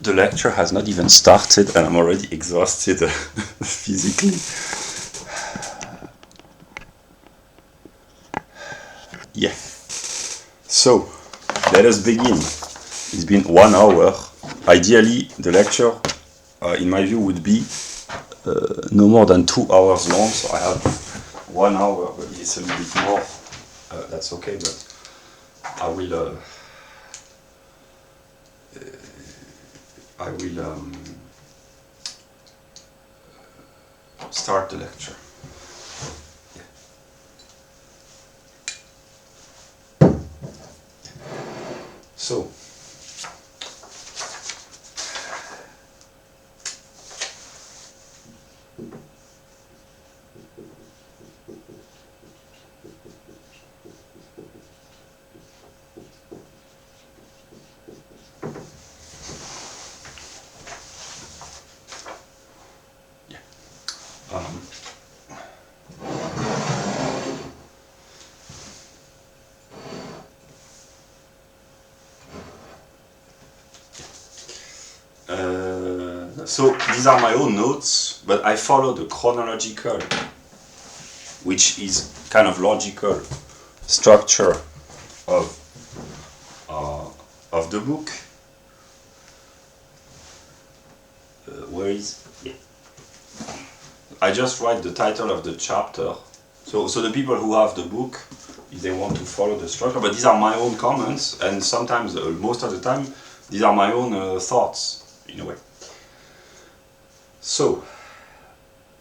The lecture has not even started and I'm already exhausted physically. Yeah. So, let us begin. It's been 1 hour. Ideally, the lecture, in my view, would be no more than 2 hours long. So I have 1 hour, but it's a little bit more. That's okay, but I will start the lecture. Yeah. So, So these are my own notes, but I follow the chronological, which is kind of logical structure of the book. Where is? Yeah. I just write the title of the chapter. So the people who have the book, if they want to follow the structure, but these are my own comments, and sometimes, most of the time, these are my own thoughts, in a way. So,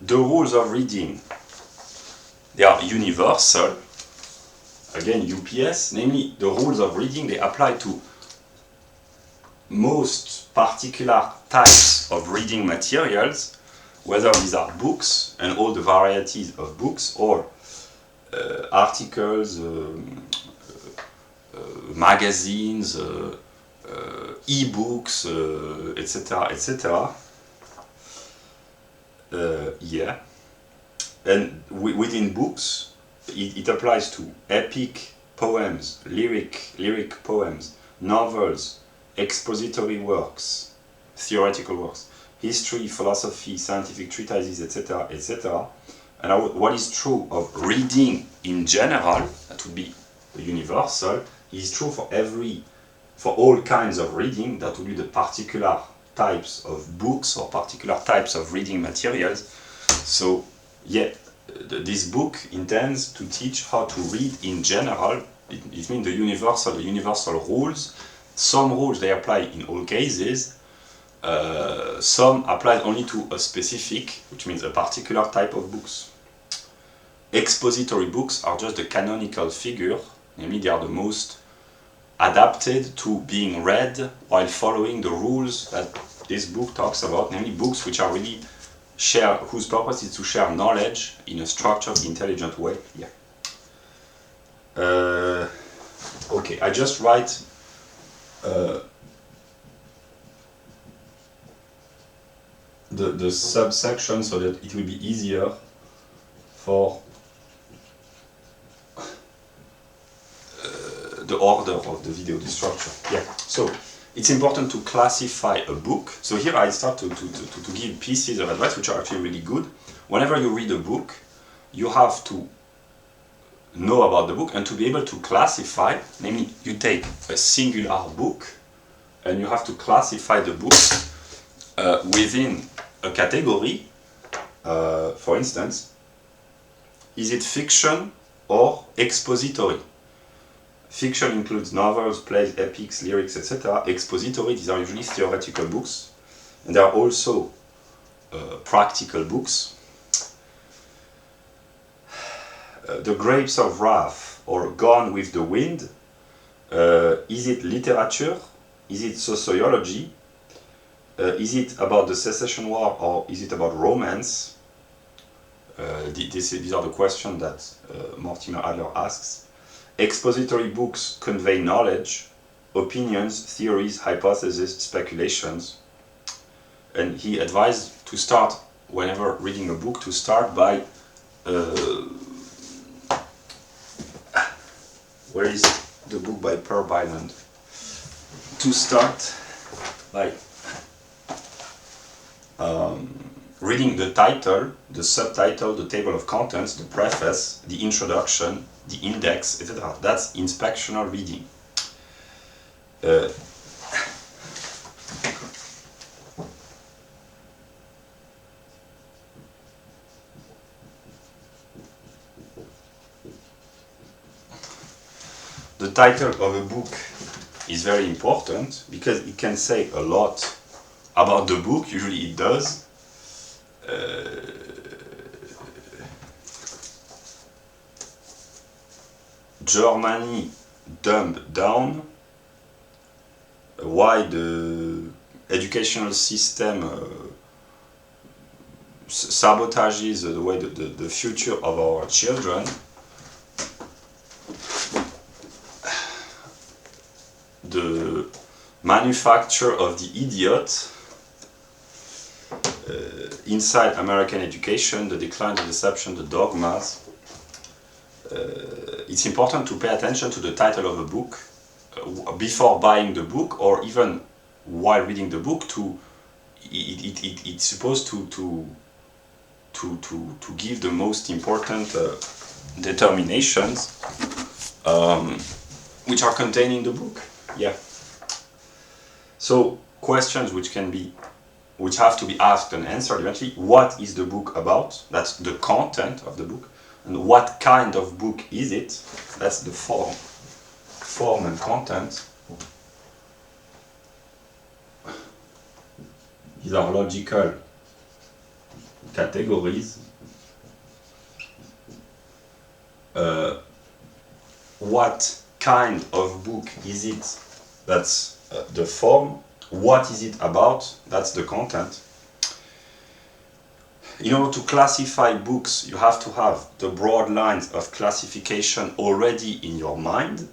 the rules of reading, they are universal, again UPS, namely the rules of reading, they apply to most particular types of reading materials, whether these are books and all the varieties of books, or articles, magazines, e-books, etc., etc. Yeah, and within books, it applies to epic poems, lyric poems, novels, expository works, theoretical works, history, philosophy, scientific treatises, etc., etc. And what is true of reading in general, that would be the universal, is true for all kinds of reading, that would be the particular types of books or particular types of reading materials. So, yeah, this book intends to teach how to read in general. It means the universal rules. Some rules, they apply in all cases. Some apply only to a specific, which means a particular type of books. Expository books are just the canonical figure, namely they are the most adapted to being read while following the rules that this book talks about, namely books which are really whose purpose is to share knowledge in a structured, intelligent way. Yeah. Okay, I just write the subsection so that it will be easier for the order of the video, the structure. Yeah. So it's important to classify a book. So here I start to give pieces of advice which are actually really good. Whenever you read a book, you have to know about the book and to be able to classify, namely you take a singular book and you have to classify the book within a category. For instance, is it fiction or expository? Fiction includes novels, plays, epics, lyrics, etc. Expository, these are usually theoretical books. And there are also practical books. The Grapes of Wrath, or Gone with the Wind, is it literature? Is it sociology? Is it about the Secession War, or is it about romance? These are the questions that Mortimer Adler asks. Expository books convey knowledge, opinions, theories, hypotheses, speculations. And he advised to start, whenever reading a book, to start by where is the book by Per Byland? To start by reading the title, the subtitle, the table of contents, the preface, the introduction, the index, etc. That's inspectional reading. The title of a book is very important because it can say a lot about the book, usually it does. Germany dumbed down, why the educational system sabotages the way the future of our children. The manufacture of the idiot inside American education, the decline, the deception, the dogmas. It's important to pay attention to the title of a book before buying the book, or even while reading the book, to it's supposed to give the most important determinations which are contained in the book. Yeah. So questions which have to be asked and answered eventually. What is the book about? That's the content of the book. And what kind of book is it? That's the form and content. These are logical categories. What kind of book is it? That's the form. What is it about? That's the content. In order to classify books, you have to have the broad lines of classification already in your mind.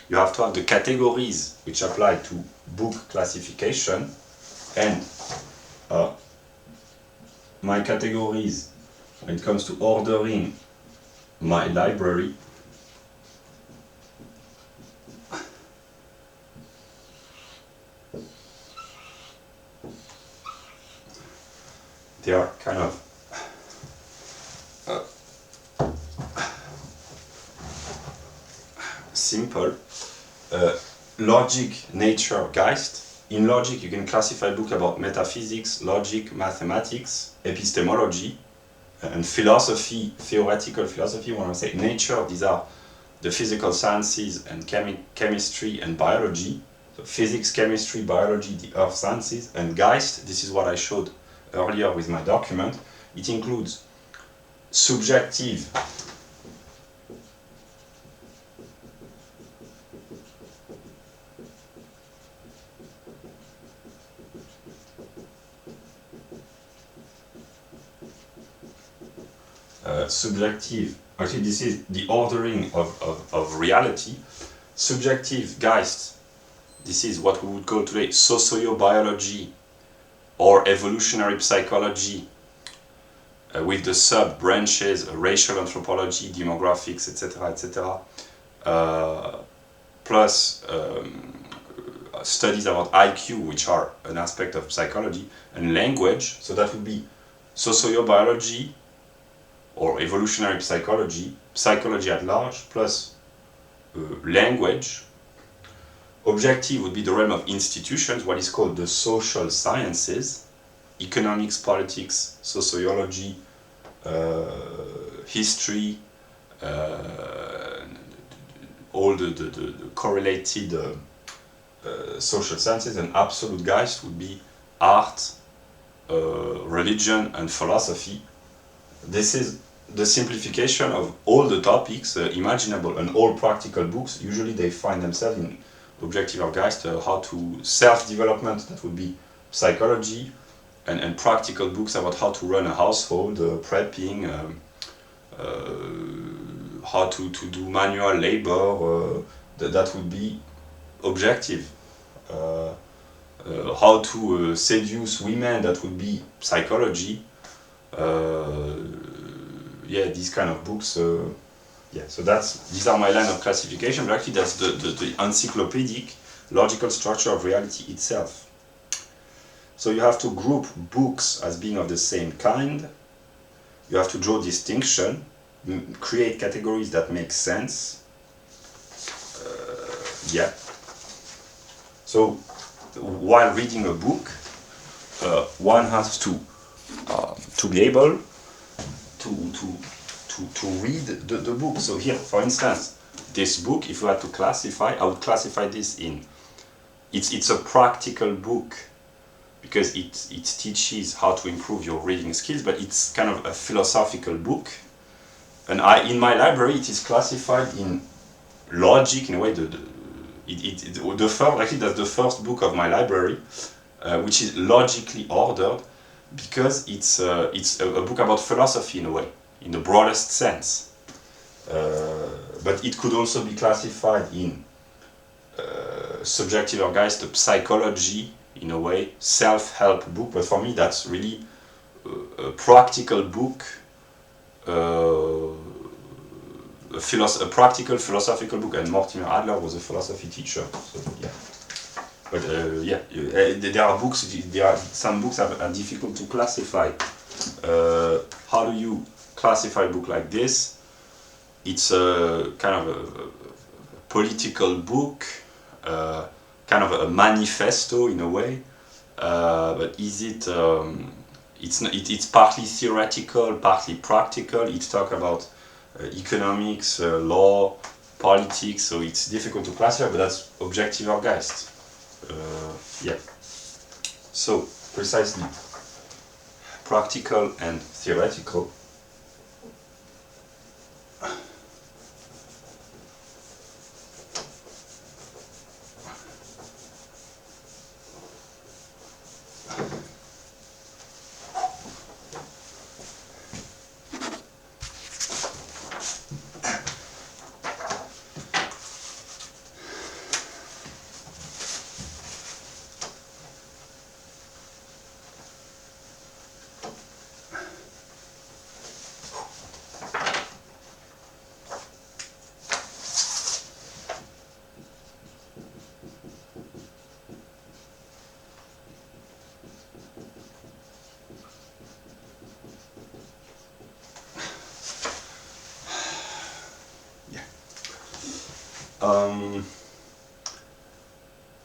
You have to have the categories which apply to book classification. And my categories, when it comes to ordering my library, they are kind of simple. Logic, nature, Geist. In logic, you can classify books about metaphysics, logic, mathematics, epistemology, and philosophy, theoretical philosophy. When I say nature, these are the physical sciences and chemistry and biology. So physics, chemistry, biology, the earth sciences. And Geist, this is what I showed earlier with my document. It includes subjective, actually this is the ordering of reality. Subjective, Geist, this is what we would call today sociobiology or evolutionary psychology, with the sub-branches, racial anthropology, demographics, etc., etc., plus studies about IQ, which are an aspect of psychology, and language, so that would be sociobiology or evolutionary psychology, psychology at large, plus language. Objective would be the realm of institutions, what is called the social sciences, economics, politics, sociology, history, all the correlated social sciences. And absolute Geist would be art, religion, and philosophy. This is the simplification of all the topics imaginable, and all practical books. Usually they find themselves in Objective or Geist, how to self-development, that would be psychology, and practical books about how to run a household, prepping, how to do manual labor, that would be objective. How to seduce women, that would be psychology. Yeah, these kind of books. Yeah, so these are my line of classification, but actually that's the encyclopedic logical structure of reality itself. So you have to group books as being of the same kind. You have to draw distinction, create categories that make sense. Yeah. So while reading a book, one has to be able to read the book. So here, for instance, this book, if you had to classify, I would classify this in, it's a practical book, because it teaches how to improve your reading skills, but it's kind of a philosophical book. And in my library, it is classified in logic, in a way. Actually, that's the first book of my library, which is logically ordered, because it's a book about philosophy, in a way, in the broadest sense. But it could also be classified in subjective or Geist, psychology, in a way, self-help book. But for me, that's really a practical book, a practical philosophical book. And Mortimer Adler was a philosophy teacher. So yeah. But yeah, there are books. There are some books are difficult to classify. How do you classify a book like this? It's a kind of a political book, kind of a manifesto in a way. But is it? It's partly theoretical, partly practical. It talks about economics, law, politics. So it's difficult to classify. But that's Objektiver Geist. Yeah. So precisely, practical and theoretical.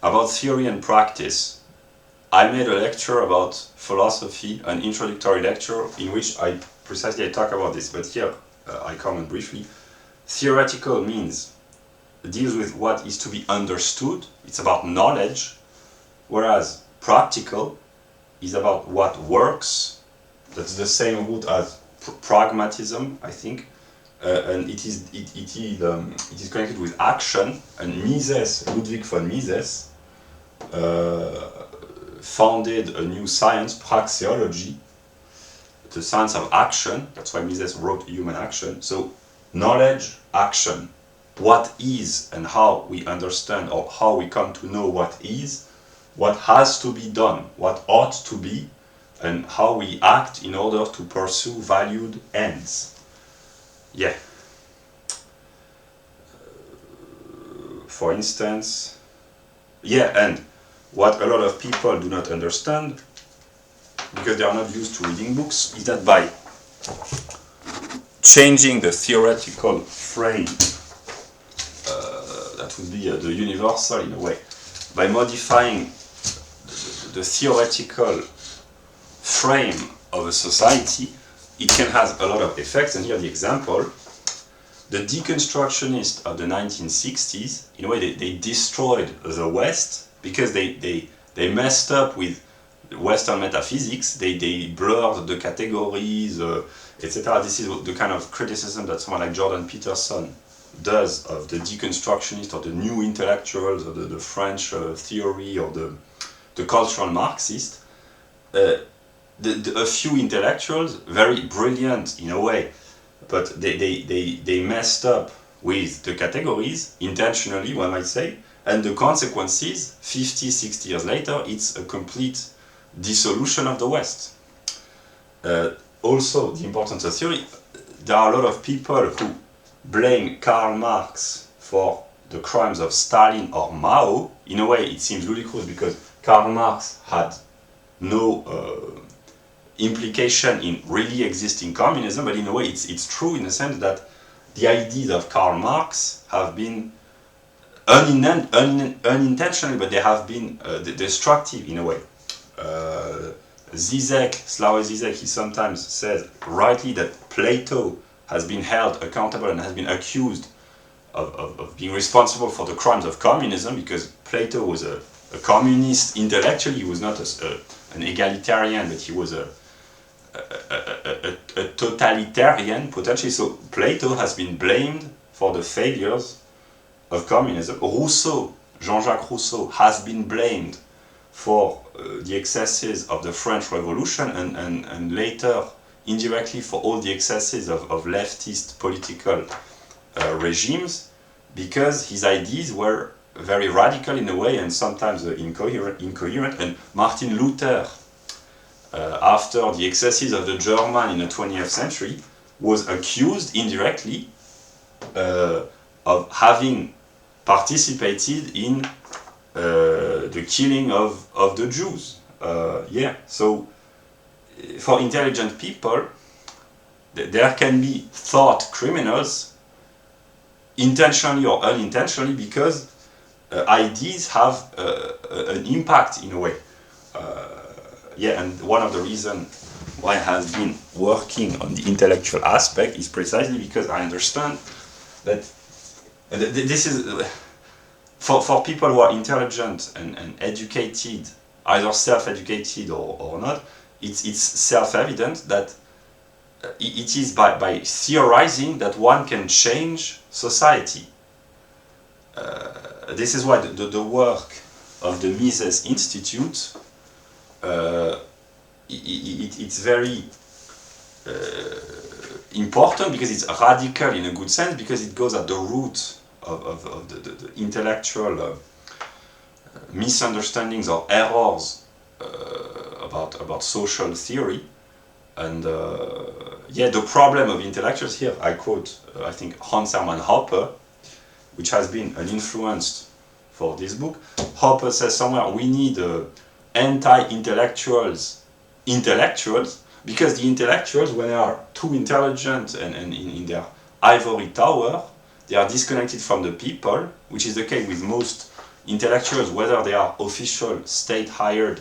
About theory and practice, I made a lecture about philosophy, an introductory lecture in which I talk about this, but here I comment briefly. Theoretical deals with what is to be understood, it's about knowledge, whereas practical is about what works. That's the same root as pragmatism, I think. And it is connected with action. And Mises, Ludwig von Mises, founded a new science, praxeology, the science of action. That's why Mises wrote Human Action. So knowledge, action, what is and how we understand or how we come to know what is, what has to be done, what ought to be, and how we act in order to pursue valued ends. Yeah. For instance, yeah, and what a lot of people do not understand, because they are not used to reading books, is that by changing the theoretical frame, that would be the universal in a way, by modifying the theoretical frame of a society, it can have a lot of effects. And here the example, the deconstructionists of the 1960s, in a way they destroyed the West because they messed up with Western metaphysics, they blurred the categories, etc. This is the kind of criticism that someone like Jordan Peterson does of the deconstructionist or the new intellectuals, or the French theory, or the cultural Marxist. A few intellectuals, very brilliant in a way, but they messed up with the categories, intentionally, one might say, and the consequences, 50, 60 years later, it's a complete dissolution of the West. Also, the importance of theory, there are a lot of people who blame Karl Marx for the crimes of Stalin or Mao. In a way, it seems ludicrous because Karl Marx had no implication in really existing communism, but in a way it's true in the sense that the ideas of Karl Marx have been unintentionally, but they have been destructive in a way. Zizek, Slavoj Zizek, he sometimes says rightly that Plato has been held accountable and has been accused of being responsible for the crimes of communism, because Plato was a communist intellectually. He was not an egalitarian, but he was a totalitarian potentially. So Plato has been blamed for the failures of communism. Rousseau, Jean-Jacques Rousseau, has been blamed for the excesses of the French Revolution, and later indirectly for all the excesses of leftist political regimes, because his ideas were very radical in a way and sometimes incoherent. And Martin Luther, after the excesses of the German in the 20th century, was accused indirectly of having participated in the killing of the Jews. Yeah, so for intelligent people, there can be thought criminals, intentionally or unintentionally, because ideas have an impact in a way. Yeah, and one of the reasons why I have been working on the intellectual aspect is precisely because I understand that this is for people who are intelligent and educated, either self-educated or not. It's self-evident that it is by theorizing that one can change society. This is why the work of the Mises Institute, it's very important because it's radical in a good sense, because it goes at the root of the intellectual misunderstandings or errors about social theory. And yeah, the problem of intellectuals here, I quote, I think, Hans Hermann Hoppe, which has been an influence for this book. Hoppe says somewhere, we need anti-intellectuals, because the intellectuals, when they are too intelligent and in their ivory tower, they are disconnected from the people, which is the case with most intellectuals, whether they are official, state-hired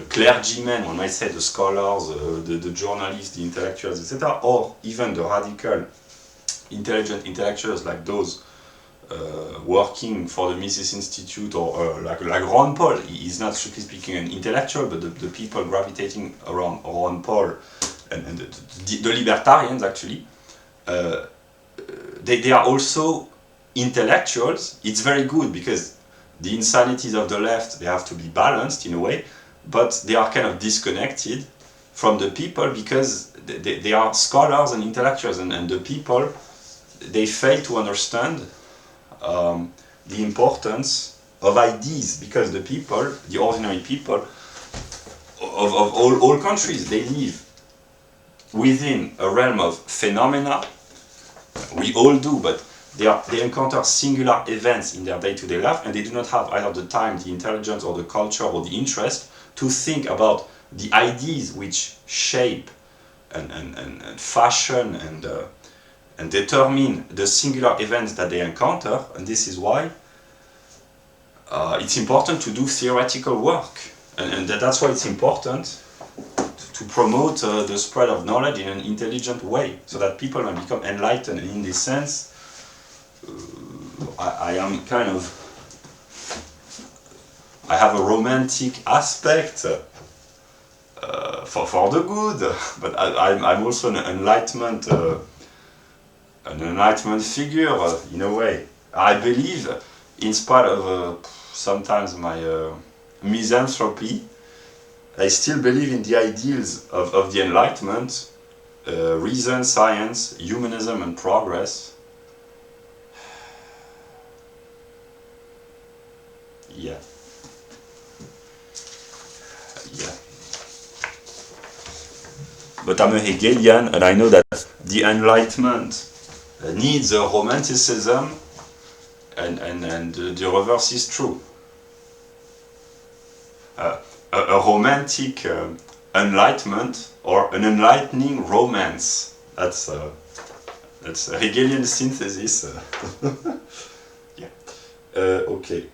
clergymen, one might say the scholars, the journalists, the intellectuals, etc., or even the radical, intelligent intellectuals like those working for the Mises Institute, or like Ron Paul. He is not strictly speaking an intellectual, but the people gravitating around Ron Paul and the libertarians, actually, they are also intellectuals. It's very good because the insanities of the left, they have to be balanced in a way, but they are kind of disconnected from the people because they are scholars and intellectuals, and the people, they fail to understand the importance of ideas, because the people, the ordinary people of all countries, they live within a realm of phenomena. We all do, but they encounter singular events in their day-to-day life, and they do not have either the time, the intelligence, or the culture, or the interest to think about the ideas which shape and fashion and determine the singular events that they encounter. And this is why it's important to do theoretical work, and that's why it's important to promote the spread of knowledge in an intelligent way, so that people can become enlightened. And in this sense, I am kind of, I have a romantic aspect for the good, but I'm also an enlightenment figure in a way. I believe, in spite of sometimes my misanthropy, I still believe in the ideals of the Enlightenment, reason, science, humanism, and progress. Yeah. Yeah. But I'm a Hegelian, and I know that the Enlightenment needs a romanticism, and the reverse is true. A romantic enlightenment, or an enlightening romance. That's a Hegelian synthesis. Yeah. Okay.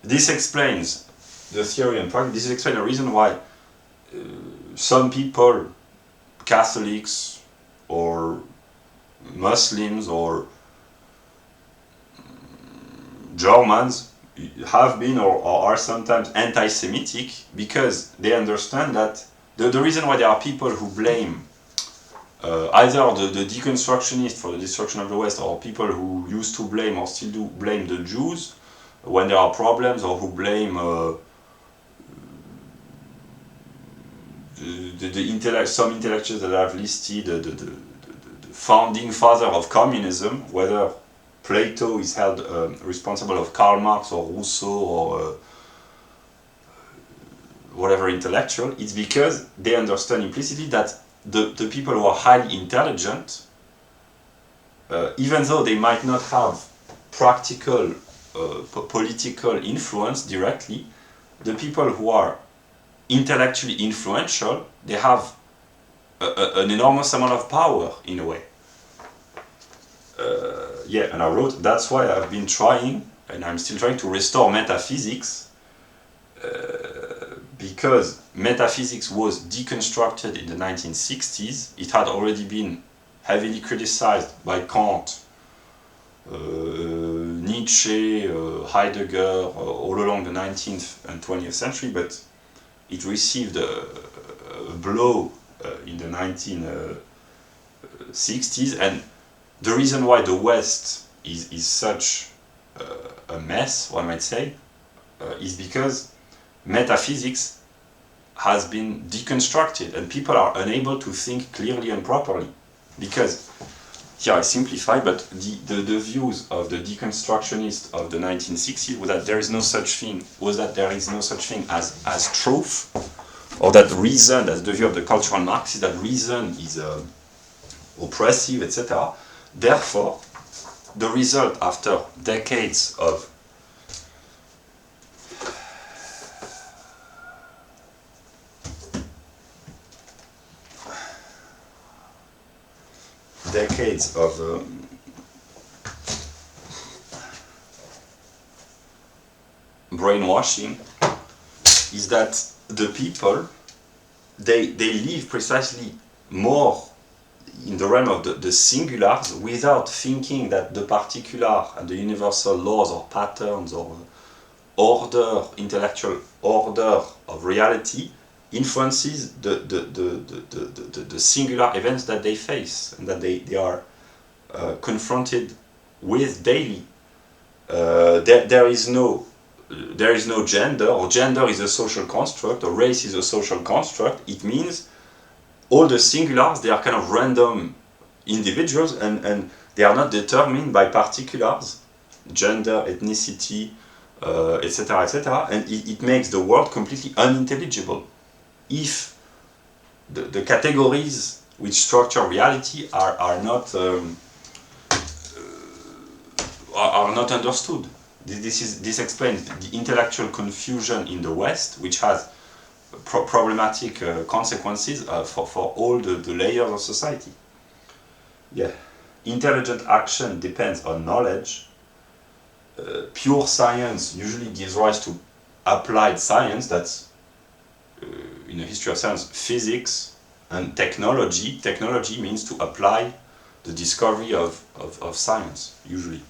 This explains the theory and practice. This explains the reason why some people, Catholics or Muslims or Germans, have been or are sometimes anti-Semitic, because they understand that the reason why there are people who blame either the deconstructionists for the destruction of the West, or people who used to blame or still do blame the Jews when there are problems, or who blame some intellectuals that I've listed, the founding father of communism, whether Plato is held responsible of Karl Marx or Rousseau or whatever intellectual, it's because they understand implicitly that the people who are highly intelligent, even though they might not have practical political influence directly, the people who are intellectually influential, they have an enormous amount of power in a way. Yeah, and I wrote, that's why I've been trying, and I'm still trying to restore metaphysics, because metaphysics was deconstructed in the 1960s. It had already been heavily criticized by Kant, Nietzsche, Heidegger, all along the 19th and 20th century, but it received a blow in the 1960s, and the reason why the West is such a mess, one might say, is because metaphysics has been deconstructed and people are unable to think clearly and properly. Because, here I simplify, but the views of the deconstructionists of the 1960s was that there is no such thing, as truth, or that reason, that's the view of the cultural Marxists, that reason is oppressive, etc. Therefore, the result after decades of brainwashing is that the people they live precisely more in the realm of the singulars without thinking that the particular and the universal laws or patterns or order, intellectual order of reality influences the singular events that they face and that they are confronted with daily. There is no gender, or gender is a social construct, or race is a social construct. It means all the singulars, they are kind of random individuals, and they are not determined by particulars, gender, ethnicity, etc., etc., and it makes the world completely unintelligible. If the categories which structure reality are not understood. This explains the intellectual confusion in the West, which has problematic consequences for all the layers of society. Yeah, intelligent action depends on knowledge. Pure science usually gives rise to applied science. That's in the history of science, physics and technology. Technology means to apply the discovery of science, usually.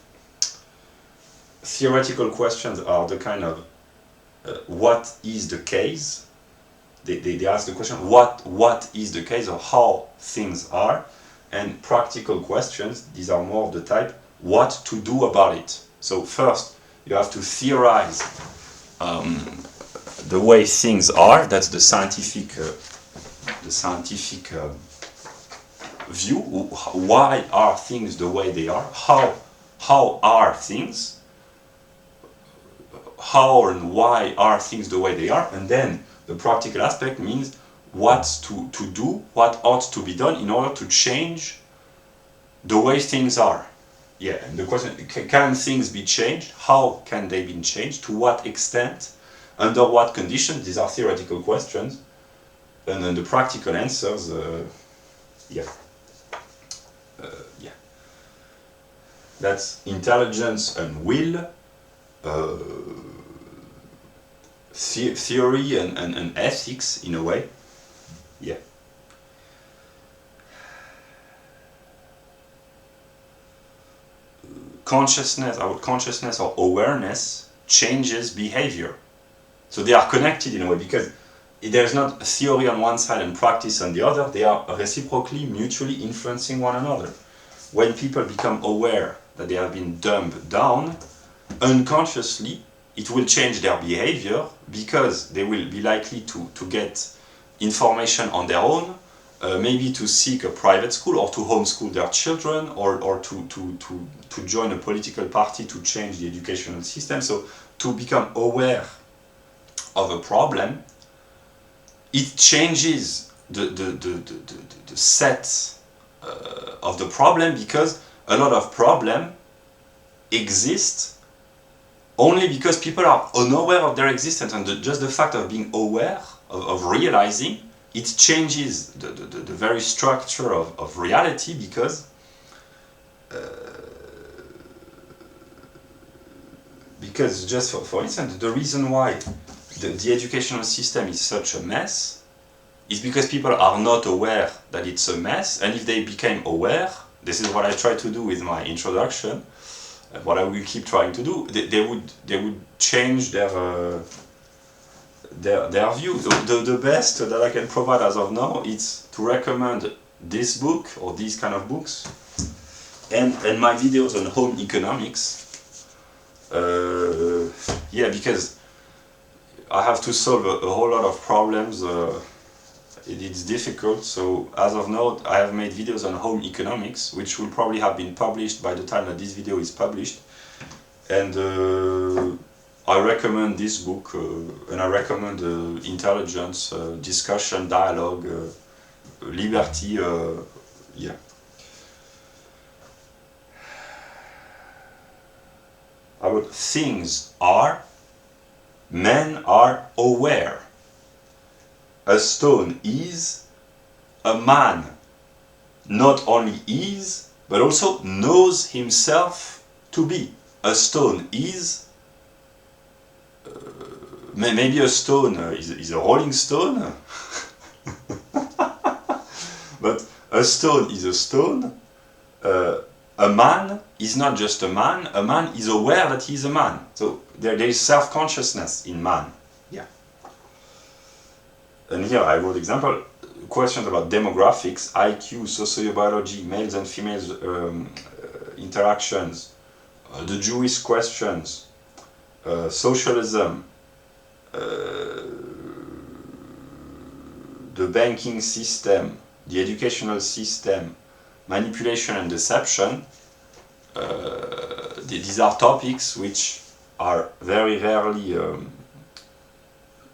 Theoretical questions are the kind of what is the case. They ask the question, what is the case, or how things are, and practical questions, these are more of the type, what to do about it. So first, you have to theorize the way things are, that's the scientific view. Why are things the way they are? How are things? How and why are things the way they are? And then the practical aspect means what to do, what ought to be done in order to change the way things are. Yeah, and the question, can things be changed? How can they be changed? To what extent? Under what conditions? These are theoretical questions. And then the practical answers, yeah. That's intelligence and will, theory and ethics in a way. Yeah. Consciousness or awareness changes behavior. So they are connected in a way, because there's not theory on one side and practice on the other. They are reciprocally, mutually influencing one another. When people become aware that they have been dumbed down, unconsciously, it will change their behavior, because they will be likely to get information on their own, maybe to seek a private school or to homeschool their children, or to join a political party to change the educational system. So to become aware of a problem, it changes the set of the problem, because a lot of problem exist only because people are unaware of their existence, and just the fact of being aware, of realizing, it changes the very structure of reality, because just for instance, the reason why the educational system is such a mess is because people are not aware that it's a mess, and if they became aware, this is what I try to do with my introduction, and what I will keep trying to do, they would change their view. The best that I can provide as of now is to recommend this book or these kind of books, and my videos on home economics. Yeah, because I have to solve a whole lot of problems. It's difficult, so as of now I have made videos on home economics, which will probably have been published by the time that this video is published, and I recommend this book, and I recommend intelligence, discussion, dialogue, liberty, yeah. About things are, men are aware. A stone is, a man not only is, but also knows himself to be. A stone is, maybe a stone is a rolling stone, but a stone is a stone. A man is not just a man is aware that he is a man. So there is self-consciousness in man. Yeah. And here I wrote example, questions about demographics, IQ, sociobiology, males and females interactions, the Jewish questions, socialism, the banking system, the educational system, manipulation and deception. These are topics which are very rarely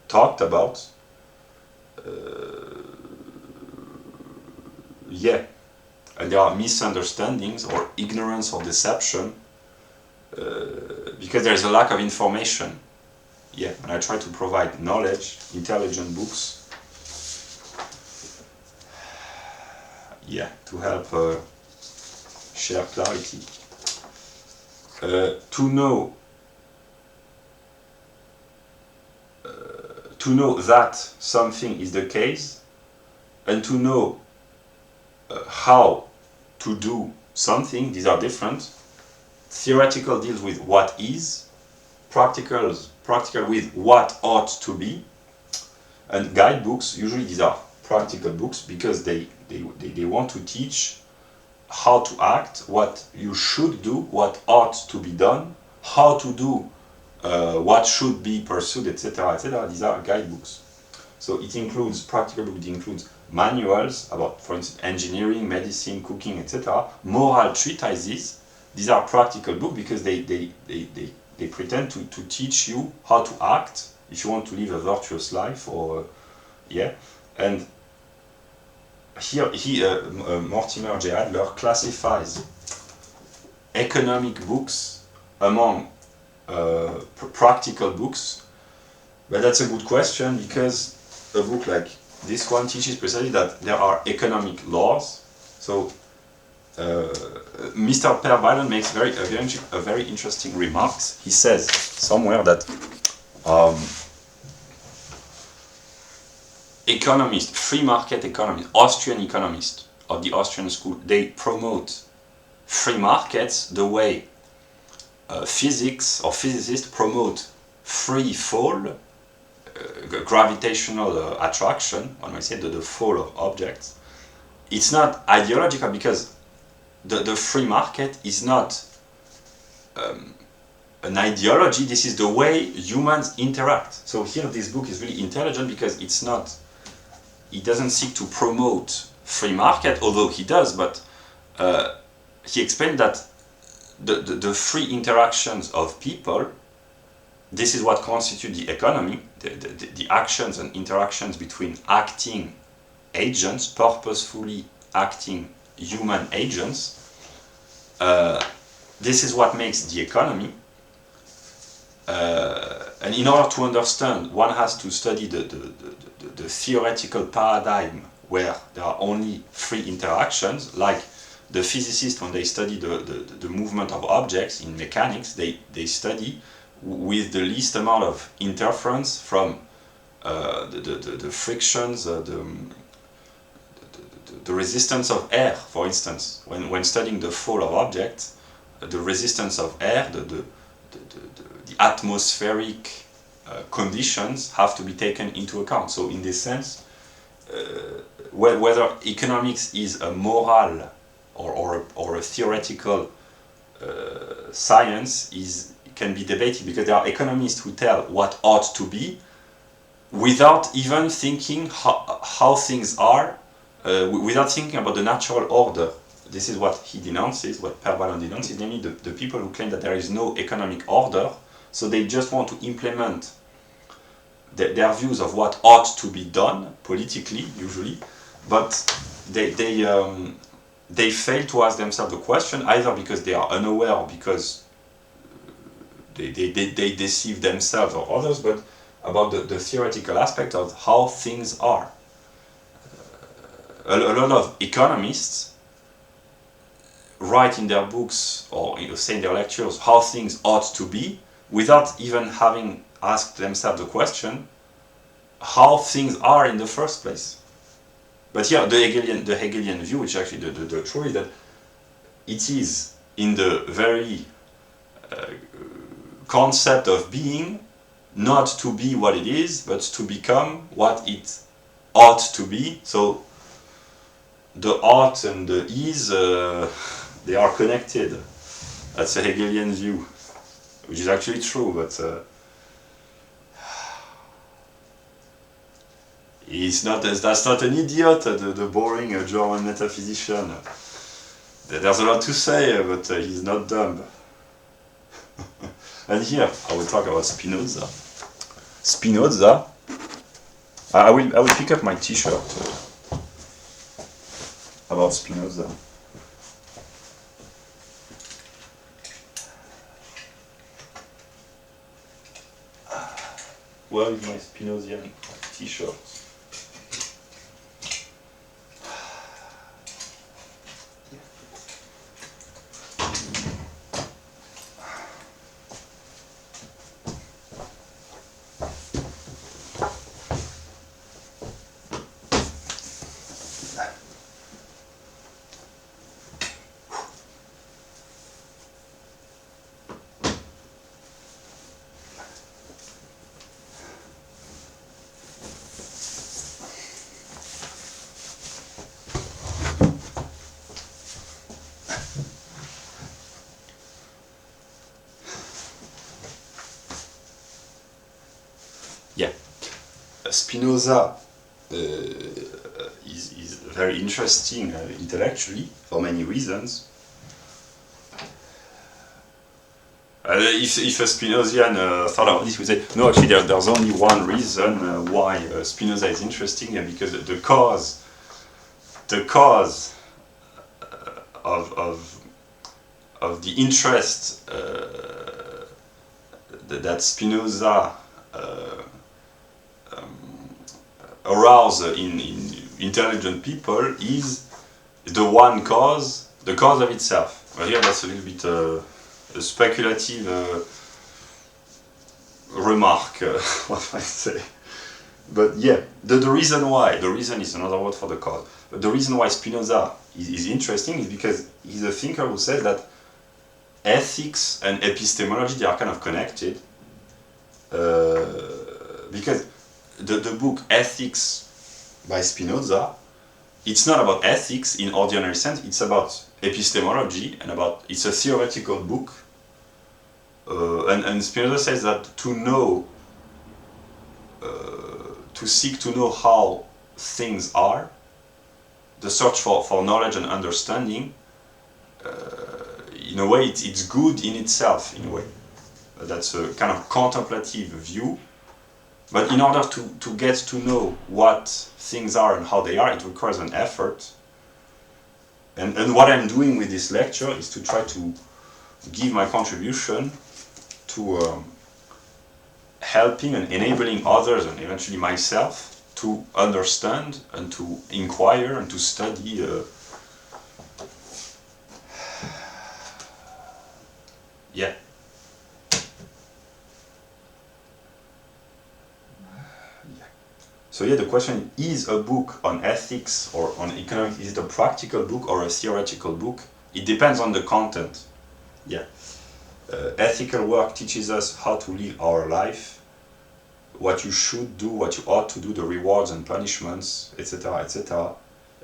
talked about. Yeah, and there are misunderstandings or ignorance or deception because there is a lack of information. Yeah, and I try to provide knowledge, intelligent books. Yeah, to help share clarity. To know that something is the case, and to know how to do something, these are different. Theoretical deals with what is, practical with what ought to be, and guidebooks, usually these are practical books because they want to teach how to act, what you should do, what ought to be done, how to do what should be pursued, etc., etc. These are guidebooks. So it includes practical books, it includes manuals about, for instance, engineering, medicine, cooking, etc. Moral treatises. These are practical books because they pretend to teach you how to act if you want to live a virtuous life, or yeah. And here Mortimer J. Adler classifies economic books among practical books, but that's a good question because a book like this one teaches precisely that there are economic laws. So Mr. Per Byron makes a very interesting remarks. He says somewhere that economists, free market economists, Austrian economists of the Austrian school, they promote free markets the way physics or physicists promote free fall, gravitational attraction, one might say, the fall of objects. It's not ideological because the free market is not an ideology, this is the way humans interact. So here this book is really intelligent because it doesn't seek to promote free market, although he does, but he explained that the free interactions of people, this is what constitutes the economy, the actions and interactions between acting agents, purposefully acting human agents. This is what makes the economy. And in order to understand, one has to study the theoretical paradigm where there are only free interactions, like the physicists, when they study the movement of objects in mechanics, they study with the least amount of interference from the frictions, the resistance of air, for instance. When studying the fall of objects, the resistance of air, the atmospheric conditions have to be taken into account. So in this sense, whether economics is a moral or a theoretical science can be debated, because there are economists who tell what ought to be without even thinking how things are, without thinking about the natural order. This is what he denounces, what Per Ballon denounces, namely the people who claim that there is no economic order, so they just want to implement their views of what ought to be done, politically, usually, but they fail to ask themselves the question, either because they are unaware or because they deceive themselves or others, but about the theoretical aspect of how things are. A lot of economists write in their books or say in their lectures how things ought to be, without even having asked themselves the question how things are in the first place. But here, the Hegelian view, which is actually the truth, is that it is in the very concept of being, not to be what it is, but to become what it ought to be. So the ought and the is, they are connected. That's a Hegelian view, which is actually true, but that's not an idiot, the boring German metaphysician. There's a lot to say, but he's not dumb. And here I will talk about Spinoza. Spinoza. I will pick up my T-shirt about Spinoza. Where is my Spinozian T-shirt? Yeah, Spinoza is very interesting intellectually for many reasons. If a Spinozian thought about this, would say, no, actually there's only one reason why Spinoza is interesting, because the cause of the interest that Spinoza arouse in intelligent people is the one cause, the cause of itself. Well, here that's a little bit a speculative remark, what I say. But yeah, the reason is another word for the cause. But the reason why Spinoza is interesting is because he's a thinker who says that ethics and epistemology, they are kind of connected. Because the book Ethics by Spinoza, it's not about ethics in ordinary sense, it's about epistemology, and it's a theoretical book. And Spinoza says that to seek to know how things are, the search for knowledge and understanding, in a way it's good in itself, in a way. That's a kind of contemplative view. But in order to get to know what things are and how they are, it requires an effort. And what I'm doing with this lecture is to try to give my contribution to helping and enabling others, and eventually myself, to understand and to inquire and to study yeah. So yeah, the question is a book on ethics or on economics, is it a practical book or a theoretical book? It depends on the content. Yeah. Ethical work teaches us how to live our life, what you should do, what you ought to do, the rewards and punishments, etc., etc.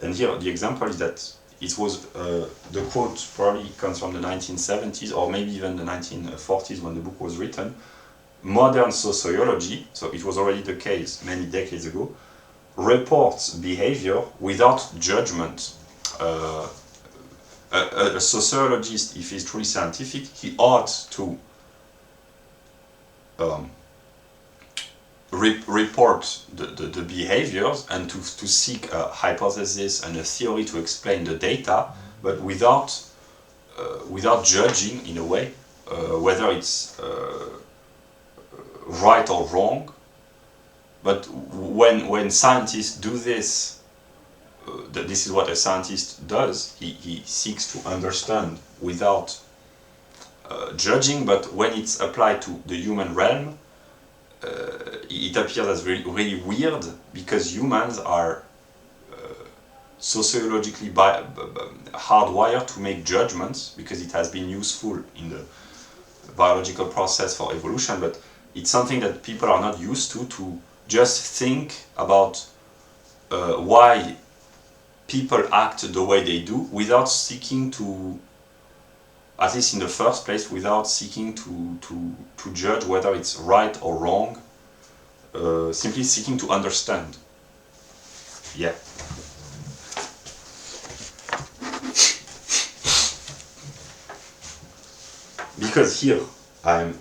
And here the example is that it was, the quote probably comes from the 1970s or maybe even the 1940s when the book was written. Modern sociology, so it was already the case many decades ago, reports behavior without judgment. A sociologist, if he's truly scientific, he ought to report the behaviors and to seek a hypothesis and a theory to explain the data, but without judging in a way whether it's right or wrong. But when scientists do this, this is what a scientist does. He seeks to understand without judging, but when it's applied to the human realm, it appears as really weird, because humans are sociologically hardwired to make judgments, because it has been useful in the biological process for evolution, but it's something that people are not used to just think about why people act the way they do without seeking to, at least in the first place, without seeking to judge whether it's right or wrong, simply seeking to understand. Yeah. Because here I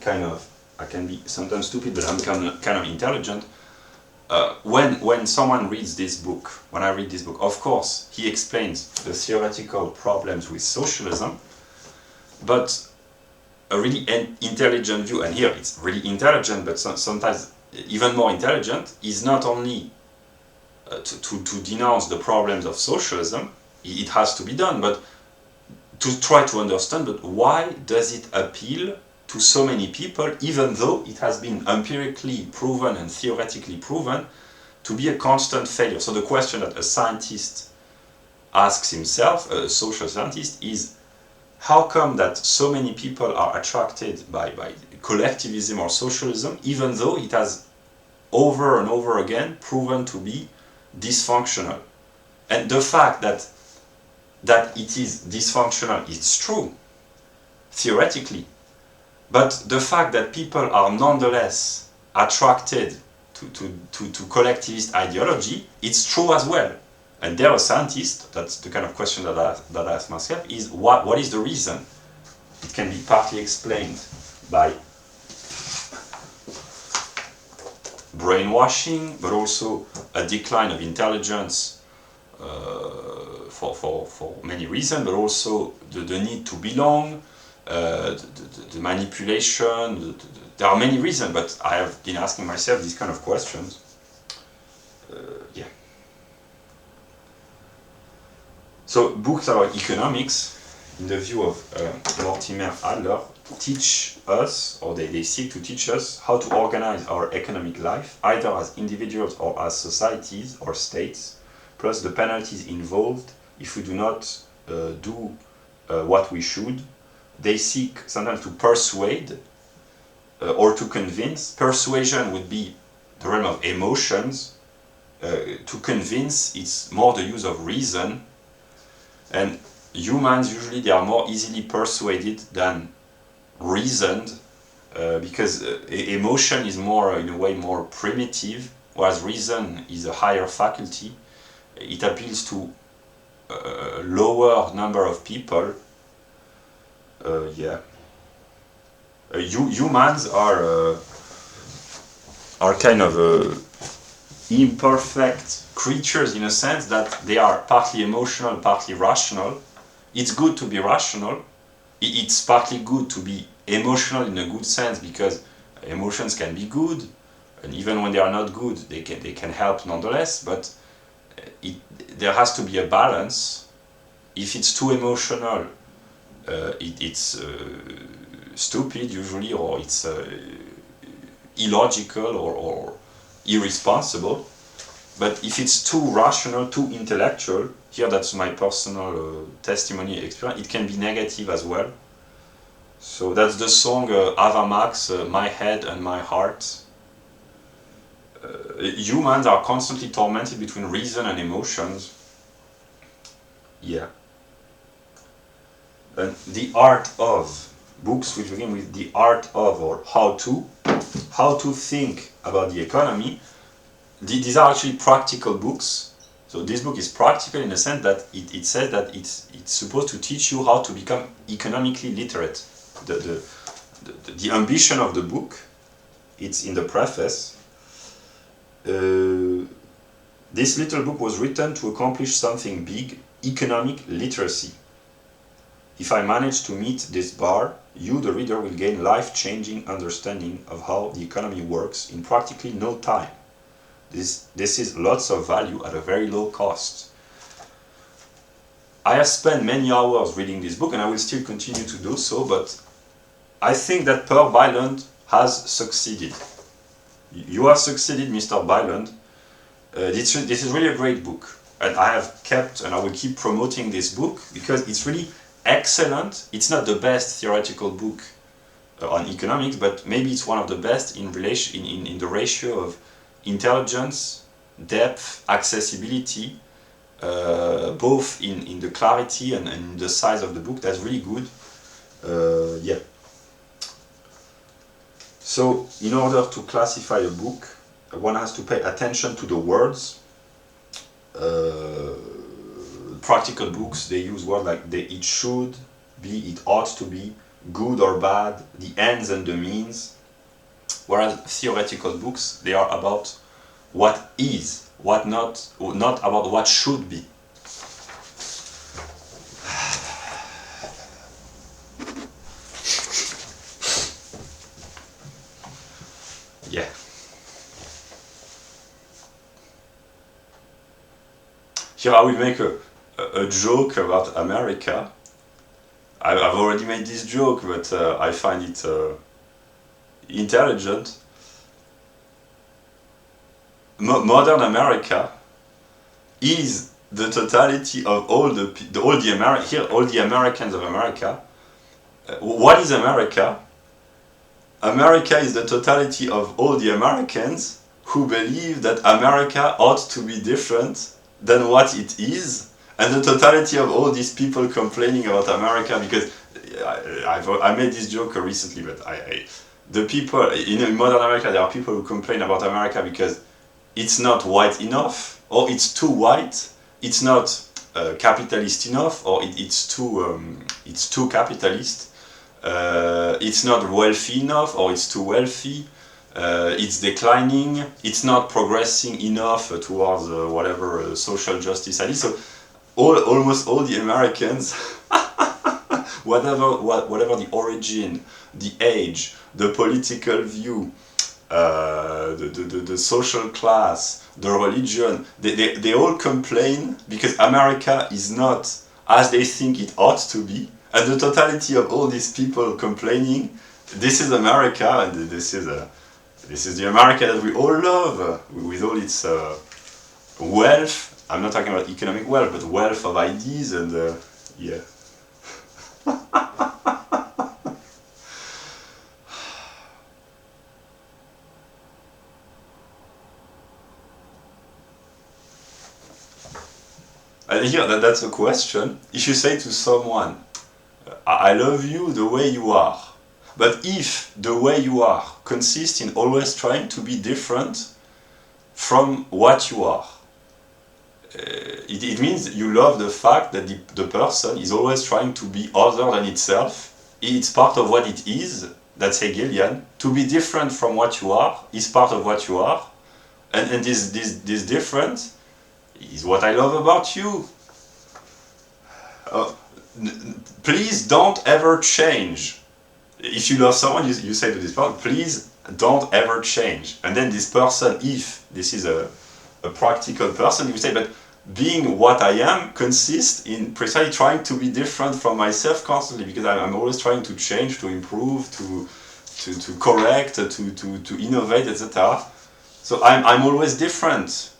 can be sometimes stupid, but I'm kind of intelligent. When someone reads this book, when I read this book, of course, he explains the theoretical problems with socialism, but a really intelligent view, and here it's really intelligent, but sometimes even more intelligent, is not only to denounce the problems of socialism, it has to be done, but to try to understand, but why does it appeal to so many people, even though it has been empirically proven and theoretically proven to be a constant failure. So the question that a scientist asks himself, a social scientist, is how come that so many people are attracted by collectivism or socialism, even though it has over and over again proven to be dysfunctional? And the fact that it is dysfunctional, it's true, theoretically. But the fact that people are nonetheless attracted to collectivist ideology, it's true as well. And they're a scientist, that's the kind of question that I ask myself, is what is the reason? It can be partly explained by brainwashing, but also a decline of intelligence for many reasons, but also the need to belong, the manipulation, there are many reasons, but I have been asking myself these kind of questions. Yeah. So books about economics, in the view of Mortimer Adler, teach us, or they seek to teach us, how to organize our economic life, either as individuals or as societies or states, plus the penalties involved if we do not do what we should. They seek sometimes to persuade or to convince. Persuasion would be the realm of emotions. To convince, it's more the use of reason. And humans, usually, they are more easily persuaded than reasoned, because emotion is more, in a way, more primitive, whereas reason is a higher faculty. It appeals to a lower number of people. Yeah. Humans are kind of imperfect creatures, in a sense that they are partly emotional, partly rational. It's good to be rational. It's partly good to be emotional in a good sense, because Emotions can be good, and even when they are not good, they can help nonetheless. But there has to be a balance. If it's too emotional, it's stupid usually, or it's illogical or irresponsible. But if it's too rational, too intellectual, here that's my personal testimony experience, it can be negative as well. So that's the song Ava Max, My Head and My Heart. Humans are constantly tormented between reason and emotions. Yeah. And the art of, books which begin with the art of or how to think about the economy. These are actually practical books. So this book is practical in the sense that it says that it's supposed to teach you how to become economically literate. The ambition of the book, it's in the preface. This little book was written to accomplish something big, economic literacy. If I manage to meet this bar, you, the reader, will gain life-changing understanding of how the economy works in practically no time. This is lots of value at a very low cost. I have spent many hours reading this book and I will still continue to do so, but I think that Per Bylund has succeeded. You have succeeded, Mr. Bylund. This is really a great book. And I have kept and I will keep promoting this book because it's really excellent. It's not the best theoretical book on economics, but maybe it's one of the best in the ratio of intelligence, depth, accessibility, both in the clarity and in the size of the book. That's really good. Yeah. So, in order to classify a book, one has to pay attention to the words. Practical books, they use words like it should be, it ought to be, good or bad, the ends and the means. Whereas theoretical books, they are about what is, what not about what should be. Yeah. Here I will make a joke about America. I've already made this joke, but I find it intelligent. Modern America is the totality of all the Americans of America. What is America? America is the totality of all the Americans who believe that America ought to be different than what it is, and the totality of all these people complaining about America, because I made this joke recently, but the people in modern America, there are people who complain about America because it's not white enough, or it's too white, it's not capitalist enough, or it's too capitalist, it's not wealthy enough, or it's too wealthy. It's declining, it's not progressing enough towards whatever social justice ideas. So almost all the Americans, whatever the origin, the age, the political view, the social class, the religion, they all complain because America is not as they think it ought to be. And the totality of all these people complaining, this is America, and this is the America that we all love, with all its wealth. I'm not talking about economic wealth, but wealth of ideas and yeah. And here, that's a question. If you say to someone, I love you the way you are, but if the way you are consists in always trying to be different from what you are, it means you love the fact that the person is always trying to be other than itself. It's part of what it is. That's Hegelian. To be different from what you are is part of what you are. And this difference is what I love about you. Please don't ever change. If you love someone, you say to this person, please don't ever change. And then this person, if this is a practical person, you say, but being what I am consists in precisely trying to be different from myself constantly, because I'm always trying to change, to improve, to correct, to innovate, etc. So I'm always different.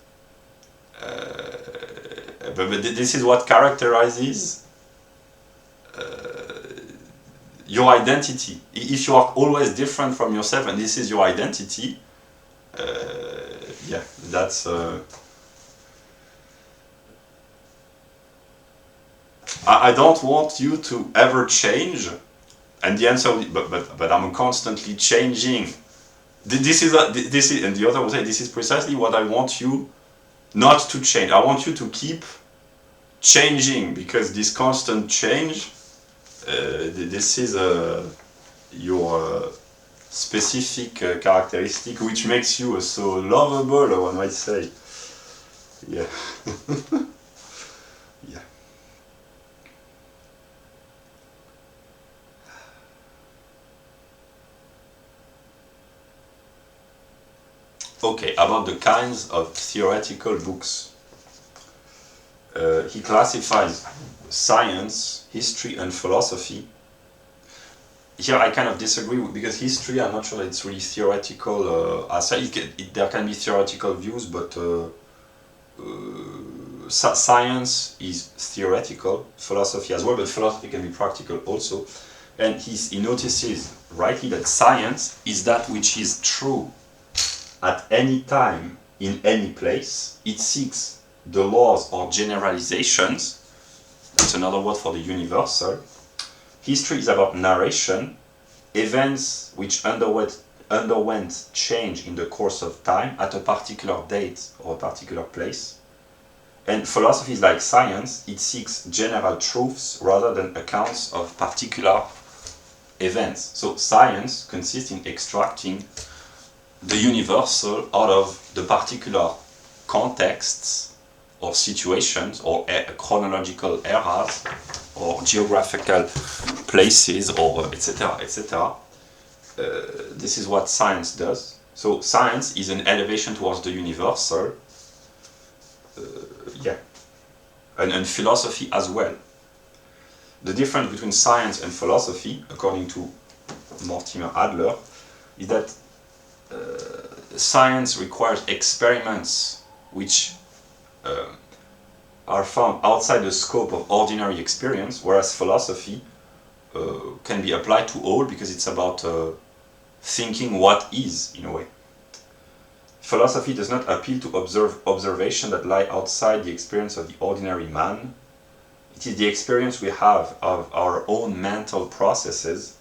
But this is what characterizes your identity. If you are always different from yourself and this is your identity, yeah, that's I don't want you to ever change. And the answer will be, but I'm constantly changing. This is and the other will say, this is precisely what I want you not to change. I want you to keep changing, because this constant change, this is your specific characteristic, which makes you so lovable, one might say. Yeah. Yeah. Okay, about the kinds of theoretical books. He classifies science, history, and philosophy. Here I kind of disagree, because history, I'm not sure it's really theoretical. There can be theoretical views, but science is theoretical, philosophy as well, but philosophy can be practical also. And he notices rightly that science is that which is true at any time, in any place. It seeks the laws or generalizations. That's another word for the universal. History is about narration, events which underwent change in the course of time at a particular date or a particular place. And philosophy is like science, it seeks general truths rather than accounts of particular events. So science consists in extracting the universal out of the particular contexts or situations or chronological eras or geographical places, or etc. etc. This is what science does. So science is an elevation towards the universal. Yeah, and philosophy as well. The difference between science and philosophy, according to Mortimer Adler, is that science requires experiments which are found outside the scope of ordinary experience, whereas philosophy can be applied to all, because it's about thinking what is, in a way. Philosophy does not appeal to observation that lie outside the experience of the ordinary man. It is the experience we have of our own mental processes.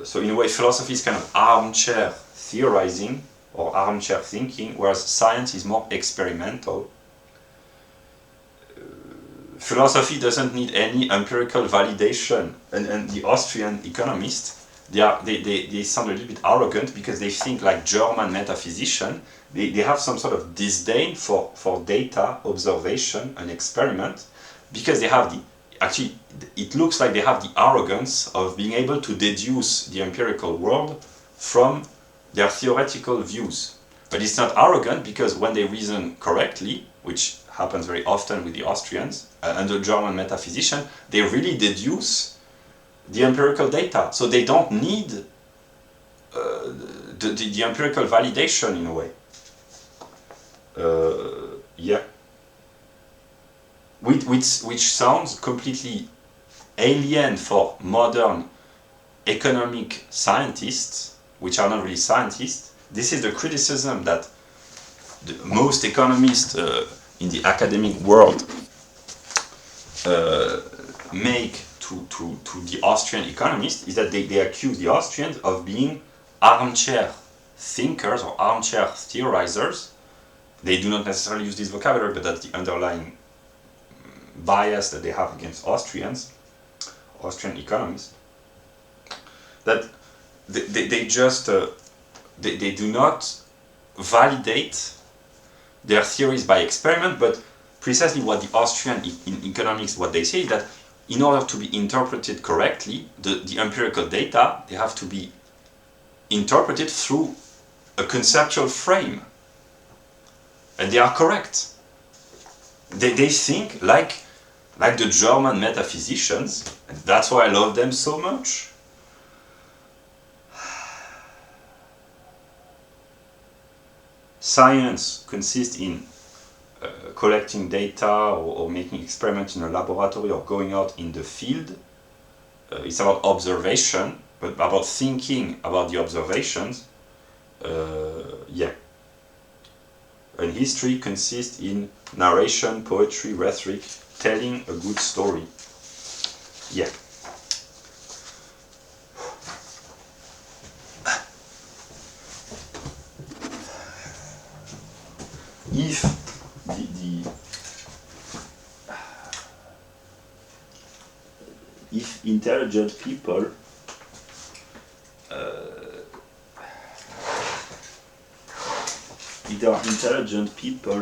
So in a way, philosophy is kind of armchair theorizing or armchair thinking, whereas science is more experimental. Philosophy doesn't need any empirical validation, and the Austrian economists, they sound a little bit arrogant, because they think like German metaphysicians. They have some sort of disdain for data, observation, and experiment, because they have actually, it looks like they have the arrogance of being able to deduce the empirical world from their theoretical views. But it's not arrogant, because when they reason correctly, which happens very often with the Austrians and the German metaphysician, they really deduce the empirical data. So they don't need the empirical validation, in a way. Yeah. Which sounds completely alien for modern economic scientists, which are not really scientists. This is the criticism that most economists in the academic world make to the Austrian economists, is that they accuse the Austrians of being armchair thinkers or armchair theorizers. They do not necessarily use this vocabulary, but that's the underlying bias that they have against Austrian economists. That they just they do not validate their theories by experiment, but precisely what the Austrian in economics, what they say is that in order to be interpreted correctly, the empirical data, they have to be interpreted through a conceptual frame. And they are correct. They think like the German metaphysicians, and that's why I love them so much. Science consists in collecting data or making experiments in a laboratory or going out in the field. It's about observation, but about thinking about the observations. Yeah. And history consists in narration, poetry, rhetoric, telling a good story. Yeah. If if intelligent people if there are intelligent people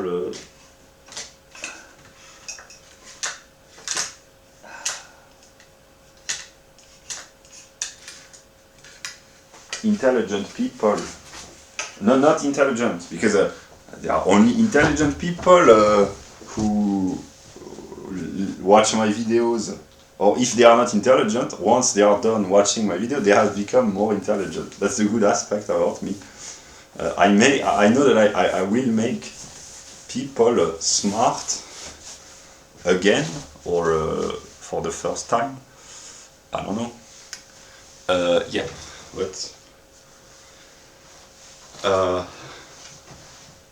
no, not intelligent, because there are only intelligent people who watch my videos, or if they are not intelligent, once they are done watching my video, they have become more intelligent. That's the good aspect about me. I know that I will make people smart again, or for the first time. I don't know. Yeah, but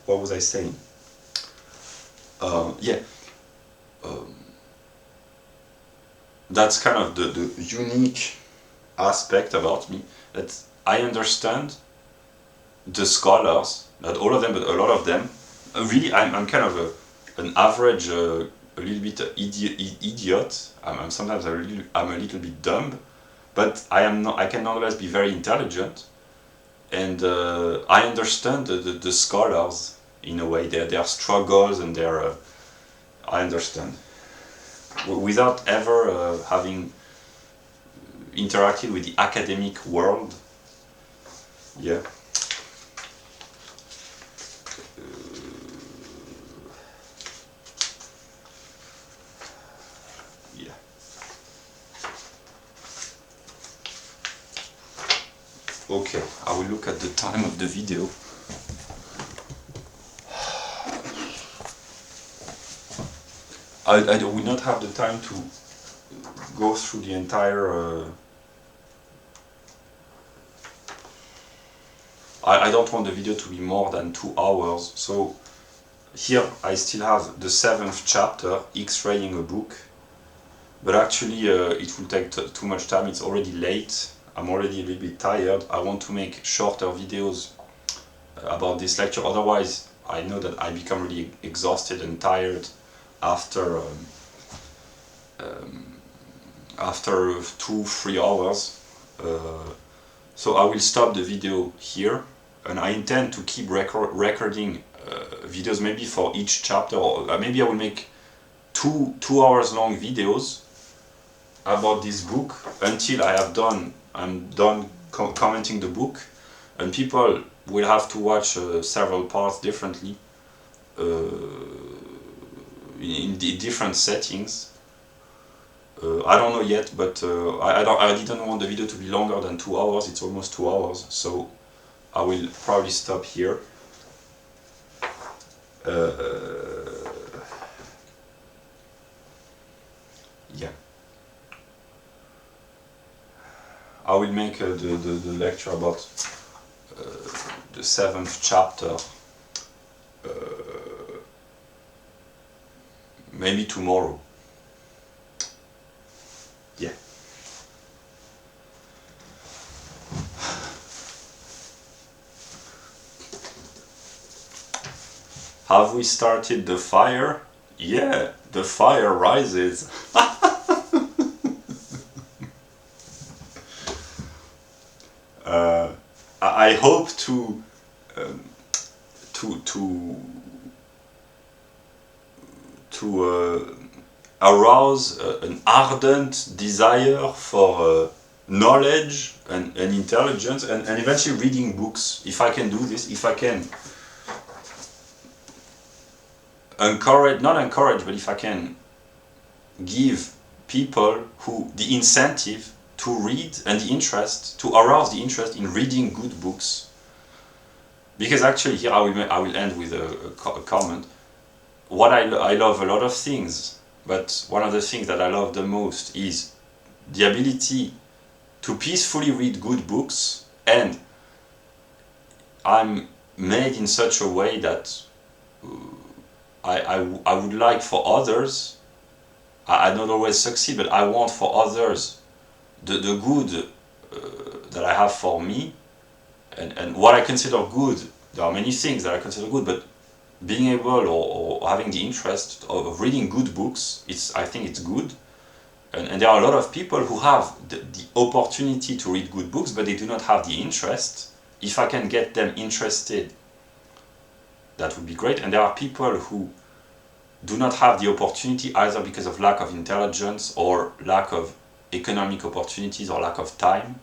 what was I saying? Yeah. That's kind of the unique aspect about me, that I understand the scholars, not all of them, but a lot of them. Really, I'm kind of an average, a little bit idiot. I'm sometimes I'm a little bit dumb, but I can nonetheless be very intelligent, and I understand the scholars in a way, their struggles and their. I understand. Without ever having interacted with the academic world. Yeah. Yeah. Okay, I will look at the time of the video. I will not have the time to go through the entire. I don't want the video to be more than 2 hours, so here I still have the 7th chapter, X-raying a book, but actually it will take too much time. It's already late, I'm already a little bit tired. I want to make shorter videos about this lecture, otherwise I know that I become really exhausted and tired after 2-3 hours. So I will stop the video here, and I intend to keep recording videos maybe for each chapter, or maybe I will make two hours long videos about this book until I'm done commenting the book, and people will have to watch several parts differently in the different settings. I don't know yet, but I didn't want the video to be longer than 2 hours. It's almost 2 hours, so I will probably stop here. Yeah. I will make the lecture about the 7th chapter maybe tomorrow. Yeah. Have we started the fire? Yeah, the fire rises. I hope to arouse an ardent desire for knowledge and intelligence, and eventually reading books. If I can do this, if I can not encourage, but if I can give people who the incentive to read and the interest, to arouse the interest in reading good books. Because actually here I will end with a comment. What I love a lot of things, but one of the things that I love the most is the ability to peacefully read good books, and I'm made in such a way that I would like for others, I don't always succeed, but I want for others the good that I have for me, and what I consider good. There are many things that I consider good, but being able or having the interest of reading good books, I think it's good. And there are a lot of people who have the opportunity to read good books, but they do not have the interest. If I can get them interested, that would be great. And there are people who do not have the opportunity, either because of lack of intelligence or lack of economic opportunities or lack of time.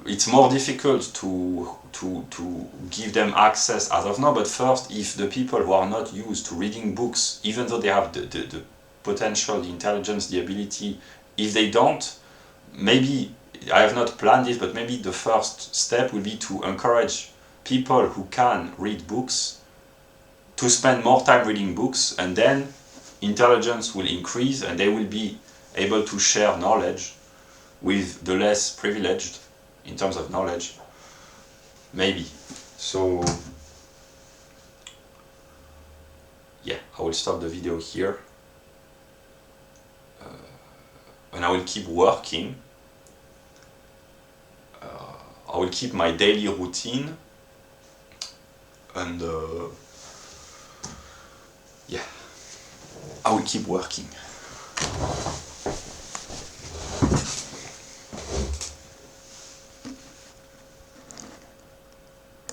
It's more difficult to give them access as of now, but first, if the people who are not used to reading books, even though they have the potential, the intelligence, the ability, if they don't, maybe, I have not planned this, but maybe the first step will be to encourage people who can read books to spend more time reading books, and then intelligence will increase and they will be able to share knowledge with the less privileged in terms of knowledge, maybe. So yeah, I will stop the video here, and I will keep working. I will keep my daily routine, and yeah, I will keep working.